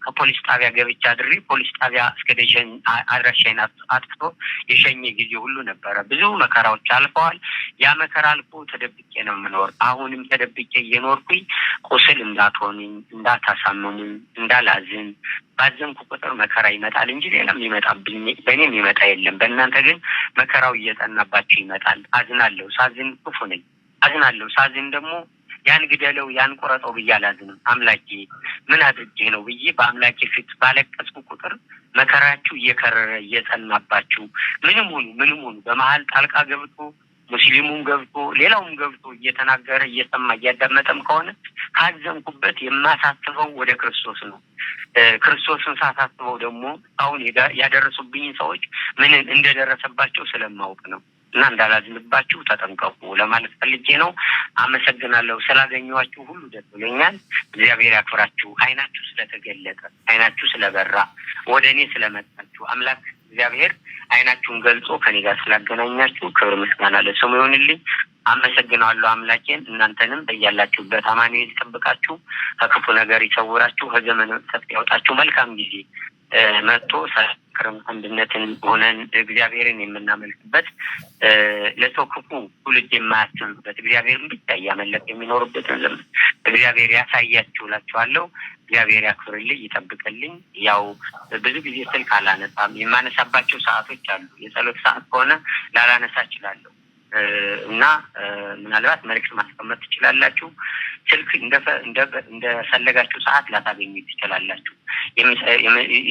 ከፖሊስ ጣቢያ ገብቻ አድሬ ፖሊስ ጣቢያ እስከ ደጀን አድራሻዬን አጥፍቶ የሸኘ ጊዜ ሁሉ ነበረ። ብዙ መከራዎች አልፈዋል። ያ መከራ አልፎ ተደብቄ ነው የምኖር። አሁንም ተደብቄ እየኖርኩኝ ቁስል እንዳትሆኑኝ፣ እንዳታሳመሙኝ፣ እንዳላዝን ባዘንኩ ቁጥር መከራ ይመጣል እንጂ ሌላም ይመጣብኝ በእኔም ይመጣ የለም። በእናንተ ግን መከራው እየጠናባችሁ ይመጣል። አዝናለሁ። ሳዝን ክፉ ነኝ። አዝናለሁ። ሳዝን ደግሞ ያን ግደለው ያን ቆረጠው ብዬ አላዝንም። አምላኬ ምን አድርጌ ነው ብዬ በአምላኬ ፊት ባለቀስኩ ቁጥር መከራችሁ እየከረረ እየጠናባችሁ ምንም ሆኑ በመሀል ጣልቃ ገብቶ ሙስሊሙም ገብቶ ሌላውም ገብቶ እየተናገረ እየሰማ እያዳመጠም ከሆነ ካዘንኩበት የማሳስበው ወደ ክርስቶስ ነው። ክርስቶስን ሳሳስበው ደግሞ አሁን ያደረሱብኝ ሰዎች ምን እንደደረሰባቸው ስለማውቅ ነው እና እንዳላዝንባችሁ ተጠንቀቁ ለማለት ፈልጌ ነው። አመሰግናለሁ። ስላገኘኋችሁ ሁሉ ደስ ብሎኛል። እግዚአብሔር ያክብራችሁ። አይናችሁ ስለተገለጠ፣ አይናችሁ ስለበራ፣ ወደ እኔ ስለመጣችሁ አምላክ እግዚአብሔር አይናችሁን ገልጾ ከኔ ጋር ስላገናኛችሁ ክብር ምስጋና ለስሙ ይሁንልኝ። አመሰግናለሁ አምላኬን። እናንተንም በያላችሁበት አማኑኤል ይጠብቃችሁ፣ ከክፉ ነገር ይሰውራችሁ፣ ከዘመን መቅሰፍት ያውጣችሁ። መልካም ጊዜ መጥቶ ሰላም አንድነትን ሆነን እግዚአብሔርን የምናመልክበት ለሰው ክፉ ትውልድ የማያስብበት እግዚአብሔርን ብቻ እያመለክ የሚኖርበትን ዘመን እግዚአብሔር ያሳያችሁ እላችኋለሁ። እግዚአብሔር ያክብርልኝ፣ ይጠብቅልኝ። ያው ብዙ ጊዜ ስልክ አላነሳም። የማነሳባቸው ሰዓቶች አሉ። የጸሎት ሰዓት ከሆነ ላላነሳ እችላለሁ እና ምናልባት መልዕክት ማስቀመጥ ትችላላችሁ። ስልክ እንደፈለጋችሁ ሰዓት ላታገኙ ትችላላችሁ።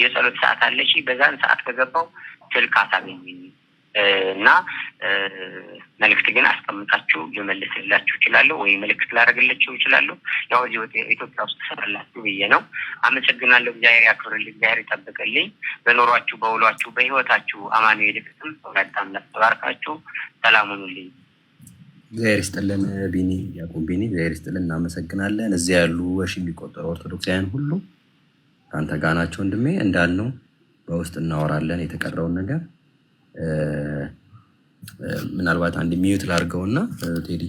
የጸሎት ሰዓት አለች። በዛን ሰዓት ከገባው ስልክ አታገኙኝ እና መልዕክት ግን አስቀምጣችሁ ልመልስላችሁ እችላለሁ ወይ መልዕክት ላደርግላችሁ እችላለሁ። ያው ኢትዮጵያ ውስጥ ሰራላችሁ ብዬ ነው። አመሰግናለሁ። እግዚአብሔር ያክብርልኝ፣ እግዚአብሔር ይጠብቅልኝ። በኖሯችሁ፣ በውሏችሁ፣ በህይወታችሁ አማኑኤል ይቅጥም በጣም ተባርካችሁ ሰላም ሁኑልኝ። እግዚአብሔር ይስጥልን ቢኒ፣ ያዕቆብ ቢኒ፣ እግዚአብሔር ይስጥልን። እናመሰግናለን። እዚያ ያሉ ወሽ የሚቆጠሩ ኦርቶዶክሳውያን ሁሉ ከአንተ ጋር ናቸው ወንድሜ። እንዳልነው በውስጥ እናወራለን የተቀረውን ነገር። ምናልባት አንድ ሚዩት ላድርገውና ቴዲ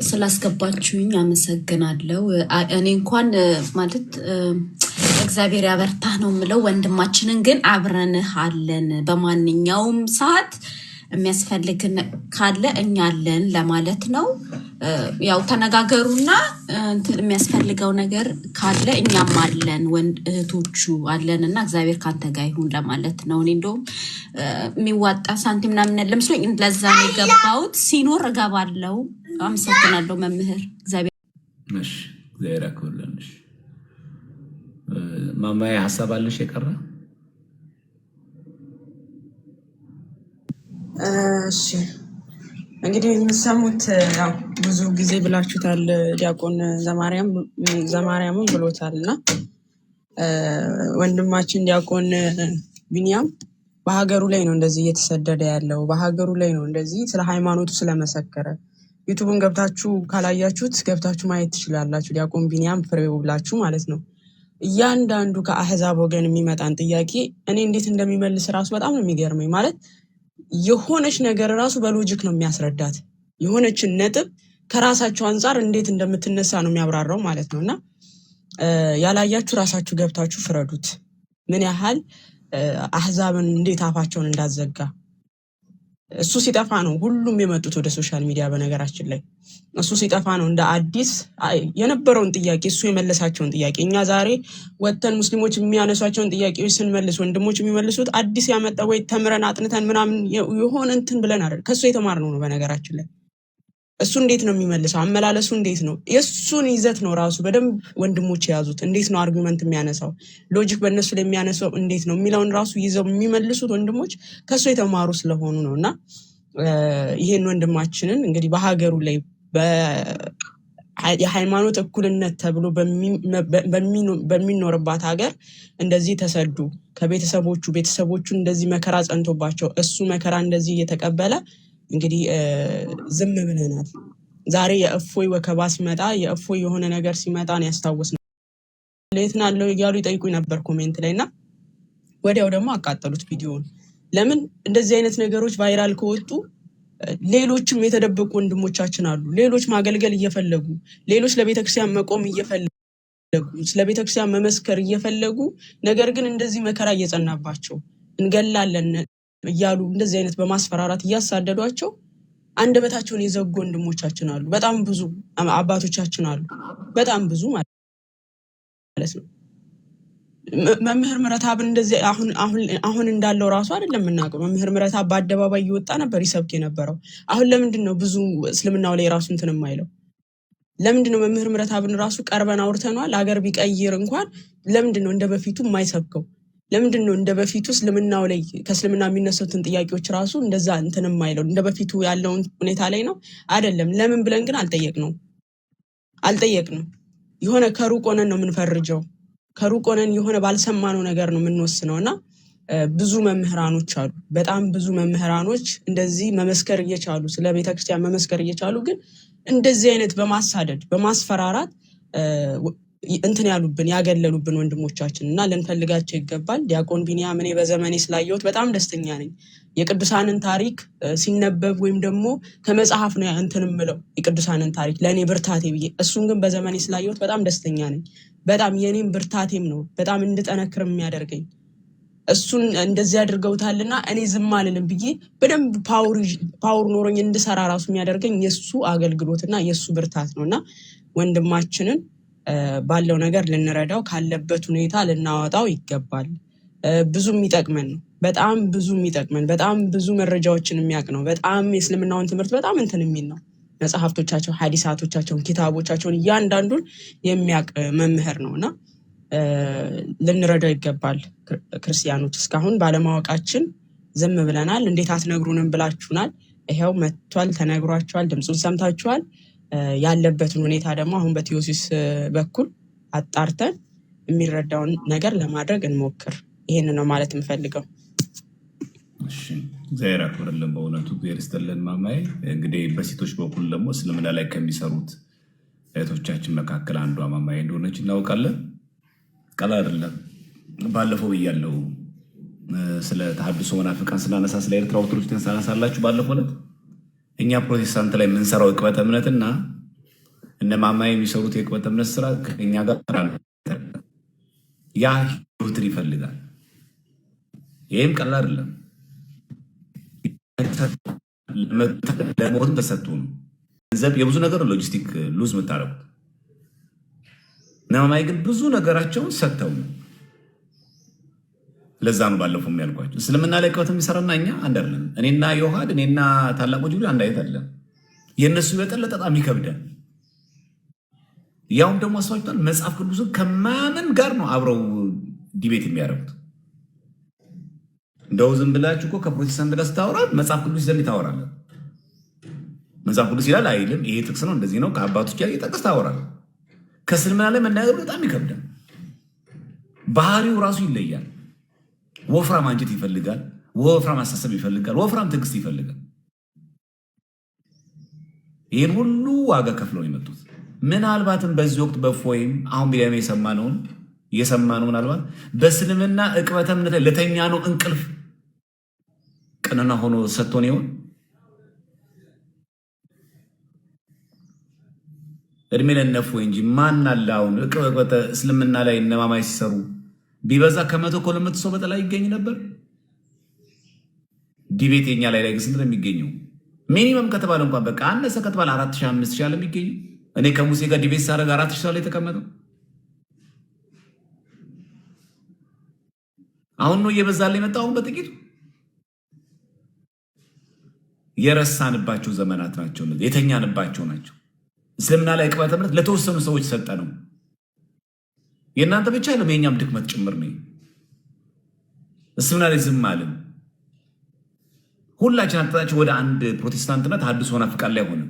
ስላስገባችሁኝ አመሰግናለሁ። እኔ እንኳን ማለት እግዚአብሔር ያበርታህ ነው የምለው። ወንድማችንን ግን አብረንህ አለን። በማንኛውም ሰዓት የሚያስፈልግ ካለ እኛ አለን ለማለት ነው። ያው ተነጋገሩና የሚያስፈልገው ነገር ካለ እኛም አለን፣ ወንድ እህቶቹ አለን እና እግዚአብሔር ካንተ ጋር ይሁን ለማለት ነው። እኔ እንደውም የሚዋጣ ሳንቲም ምናምን ለምስሎኝ ለዛ ነው የገባሁት። ሲኖር እገባለሁ። አመሰግናለሁ መምህር። እግዚአብሔር ያክብርልሽ። ማማዬ ሀሳብ አለሽ የቀረ? እሺ እንግዲህ የምሰሙት ያው ብዙ ጊዜ ብላችሁታል። ዲያቆን ዘማርያምን ብሎታል እና ወንድማችን ዲያቆን ቢኒያም በሀገሩ ላይ ነው እንደዚህ እየተሰደደ ያለው። በሀገሩ ላይ ነው እንደዚህ ስለ ሃይማኖቱ ስለመሰከረ ዩቲዩብን ገብታችሁ ካላያችሁት ገብታችሁ ማየት ትችላላችሁ። ዲያቆን ቢኒያም ፍሬው ብላችሁ ማለት ነው። እያንዳንዱ ከአህዛብ ወገን የሚመጣን ጥያቄ እኔ እንዴት እንደሚመልስ ራሱ በጣም ነው የሚገርመኝ። ማለት የሆነች ነገር ራሱ በሎጂክ ነው የሚያስረዳት። የሆነችን ነጥብ ከራሳቸው አንጻር እንዴት እንደምትነሳ ነው የሚያብራራው ማለት ነውና ያላያችሁ ራሳችሁ ገብታችሁ ፍረዱት። ምን ያህል አህዛብን እንዴት አፋቸውን እንዳዘጋ። እሱ ሲጠፋ ነው ሁሉም የመጡት ወደ ሶሻል ሚዲያ። በነገራችን ላይ እሱ ሲጠፋ ነው እንደ አዲስ የነበረውን ጥያቄ እሱ የመለሳቸውን ጥያቄ እኛ ዛሬ ወጥተን ሙስሊሞች የሚያነሷቸውን ጥያቄዎች ስንመልስ ወንድሞች የሚመልሱት አዲስ ያመጣ ወይ ተምረን አጥንተን ምናምን የሆነ እንትን ብለን አይደል፣ ከሱ የተማርነው ነው። በነገራችን ላይ እሱ እንዴት ነው የሚመልሰው? አመላለሱ እንዴት ነው? የሱን ይዘት ነው ራሱ በደንብ ወንድሞች የያዙት። እንዴት ነው አርጉመንት የሚያነሳው? ሎጂክ በእነሱ ላይ የሚያነሳው እንዴት ነው የሚለውን ራሱ ይዘው የሚመልሱት ወንድሞች ከሱ የተማሩ ስለሆኑ ነውና ይሄን ወንድማችንን እንግዲህ በሀገሩ ላይ የሃይማኖት እኩልነት ተብሎ በሚኖርባት ሀገር እንደዚህ ተሰዱ ቤተሰቦቹ እንደዚህ መከራ ጸንቶባቸው እሱ መከራ እንደዚህ እየተቀበለ እንግዲህ ዝም ብለናል። ዛሬ የእፎይ ወከባ ሲመጣ የእፎይ የሆነ ነገር ሲመጣ ነው ያስታወስነው። ለየትናለው እያሉ ይጠይቁኝ ነበር ኮሜንት ላይና ወዲያው ደግሞ አቃጠሉት ቪዲዮውን። ለምን እንደዚህ አይነት ነገሮች ቫይራል ከወጡ ሌሎችም የተደበቁ ወንድሞቻችን አሉ። ሌሎች ማገልገል እየፈለጉ ሌሎች ለቤተክርስቲያን መቆም እየፈለጉ ስለቤተክርስቲያን መመስከር እየፈለጉ ነገር ግን እንደዚህ መከራ እየጸናባቸው እንገላለን እያሉ እንደዚህ አይነት በማስፈራራት እያሳደዷቸው አንደበታቸውን የዘጉ ወንድሞቻችን አሉ። በጣም ብዙ አባቶቻችን አሉ። በጣም ብዙ ማለት ነው። መምህር ምረታብን እንደዚህ አሁን እንዳለው ራሱ አይደለም የምናውቀው። መምህር ምረታብ በአደባባይ እየወጣ ነበር ይሰብክ የነበረው። አሁን ለምንድን ነው ብዙ እስልምናው ላይ ራሱ እንትን የማይለው? ለምንድን ነው መምህር ምረታብን ራሱ ቀርበን አውርተናል። አገር ቢቀይር እንኳን ለምንድን ነው እንደ በፊቱ የማይሰብከው? ለምንድን ነው እንደ በፊቱ እስልምናው ላይ ከእስልምና የሚነሱትን ጥያቄዎች ራሱ እንደዛ እንትን የማይለው? እንደ በፊቱ ያለውን ሁኔታ ላይ ነው አይደለም። ለምን ብለን ግን አልጠየቅንም። የሆነ ከሩቅ ሆነን ነው የምንፈርጀው። ከሩቅ ሆነን የሆነ ባልሰማነው ነገር ነው የምንወስነውና ብዙ መምህራኖች አሉ። በጣም ብዙ መምህራኖች እንደዚህ መመስከር እየቻሉ ስለ ቤተክርስቲያን መመስከር እየቻሉ ግን እንደዚህ አይነት በማሳደድ በማስፈራራት እንትን ያሉብን ያገለሉብን ወንድሞቻችን እና ልንፈልጋቸው ይገባል። ዲያቆን ቢኒያም እኔ በዘመኔ ስላየሁት በጣም ደስተኛ ነኝ። የቅዱሳንን ታሪክ ሲነበብ ወይም ደግሞ ከመጽሐፍ ነው እንትን የምለው የቅዱሳንን ታሪክ ለእኔ ብርታቴ ብዬ፣ እሱን ግን በዘመኔ ስላየሁት በጣም ደስተኛ ነኝ። በጣም የኔም ብርታቴም ነው በጣም እንድጠነክር የሚያደርገኝ። እሱን እንደዚህ አድርገውታልና እኔ ዝም አልልም ብዬ በደንብ ፓወር ኖሮኝ እንድሰራ ራሱ የሚያደርገኝ የሱ አገልግሎትና የሱ ብርታት ነውና ወንድማችንን ባለው ነገር ልንረዳው ካለበት ሁኔታ ልናወጣው ይገባል። ብዙ የሚጠቅመን ነው። በጣም ብዙ የሚጠቅመን በጣም ብዙ መረጃዎችን የሚያውቅ ነው። በጣም የእስልምናውን ትምህርት በጣም እንትን የሚል ነው። መጽሐፍቶቻቸው፣ ሐዲሳቶቻቸውን፣ ኪታቦቻቸውን እያንዳንዱን የሚያውቅ መምህር ነውና ልንረዳው ይገባል። ክርስቲያኖች እስካሁን ባለማወቃችን ዝም ብለናል። እንዴት አትነግሩንም ብላችሁናል። ይሄው መጥቷል፣ ተነግሯችኋል፣ ድምፁን ሰምታችኋል። ያለበትን ሁኔታ ደግሞ አሁን በቲዮሲስ በኩል አጣርተን የሚረዳውን ነገር ለማድረግ እንሞክር። ይሄን ነው ማለት የምፈልገው። እሺ፣ እግዚአብሔር ያክብርልን። በእውነቱ እግዚአብሔር ይስጥልን። ማማዬ እንግዲህ በሴቶች በኩል ደግሞ እስልምና ላይ ከሚሰሩት እህቶቻችን መካከል አንዷ ማማዬ እንደሆነች እናውቃለን። ቀላል አይደለም። ባለፈው ብያለሁ ስለ ተሐድሶ መናፍቃን ስናነሳ ስለ ኤርትራ ኦርቶዶክስ ሳነሳላችሁ ባለፈው ዕለት እኛ ፕሮቴስታንት ላይ የምንሰራው የቅበተ እምነትና እነ ማማዬ የሚሰሩት የቅበተ እምነት ስራ ከኛ ጋር ያ ህይወትን ይፈልጋል። ይህም ቀላል አይደለም። ለሞትም ተሰጥቶ ነው። ገንዘብ የብዙ ነገር ሎጂስቲክ ሉዝ የምታደርጉት። እነ ማማዬ ግን ብዙ ነገራቸውን ሰጥተው ነው። ለዛ ነው ባለፈው የሚያልኳቸው እስልምና ላይ ቅበተ የሚሰራና እኛ አንድ አይደለም። እኔና ዮሐድ እኔና ታላቁ ጅብሪል አንድ አይነት አይደለም። የእነሱ የበለጠ በጣም ይከብዳል። ያውም ደግሞ አስዋጭቷል። መጽሐፍ ቅዱስን ከማመን ጋር ነው አብረው ዲቤት የሚያደርጉት። እንደው ዝም ብላችሁ እኮ ከፕሮቴስታንት ጋር ስታወራ መጽሐፍ ቅዱስ ይዘን ታወራለህ። መጽሐፍ ቅዱስ ይላል አይልም፣ ይሄ ጥቅስ ነው እንደዚህ ነው ከአባቶች ጋር እየጠቀስ ታወራለህ። ከእስልምና ላይ መናገሩ በጣም ይከብዳል። ባህሪው ራሱ ይለያል። ወፍራም አንጀት ይፈልጋል። ወፍራም አስተሳሰብ ይፈልጋል። ወፍራም ትዕግስት ይፈልጋል። ይህን ሁሉ ዋጋ ከፍለው የመጡት ምናልባትም በዚህ ወቅት በፎይም አሁን ቢያም እየሰማነው ምናልባት በእስልምና ዕቅበተ እምነት ለተኛ ነው እንቅልፍ ቀነና ሆኖ ሰጥቶን ይሆን? እድሜ ለነፉ እንጂ ማን አለ አሁን ዕቅበተ እስልምና ላይ እነማማይ ሲሰሩ ቢበዛ ከመቶ ኮለመት ሰው በጠላይ ይገኝ ነበር። ዲቤት የኛ ላይ ግስንት ነው የሚገኘው። ሚኒመም ከተባለ እንኳን በቃ አነሰ ከተባለ 4000 5000 አለ የሚገኘው። እኔ ከሙሴ ጋር ዲቤት ሳደርግ 4000 ሰው ላይ ተቀመጠው። አሁን ነው እየበዛለ የመጣው። አሁን በጥቂቱ የረሳንባቸው ዘመናት ናቸው፣ የተኛንባቸው ናቸው። እስልምና ላይ ዕቅበተ እምነት ለተወሰኑ ሰዎች ሰጠ ነው። የእናንተ ብቻ አይደለም የኛም ድክመት ጭምር ነው። እስልምና ላይ ዝም አለን። ሁላችን አጥታችን ወደ አንድ ፕሮቴስታንትነት ሐዲስ ሆና ፍቃድ ላይ ሆነ።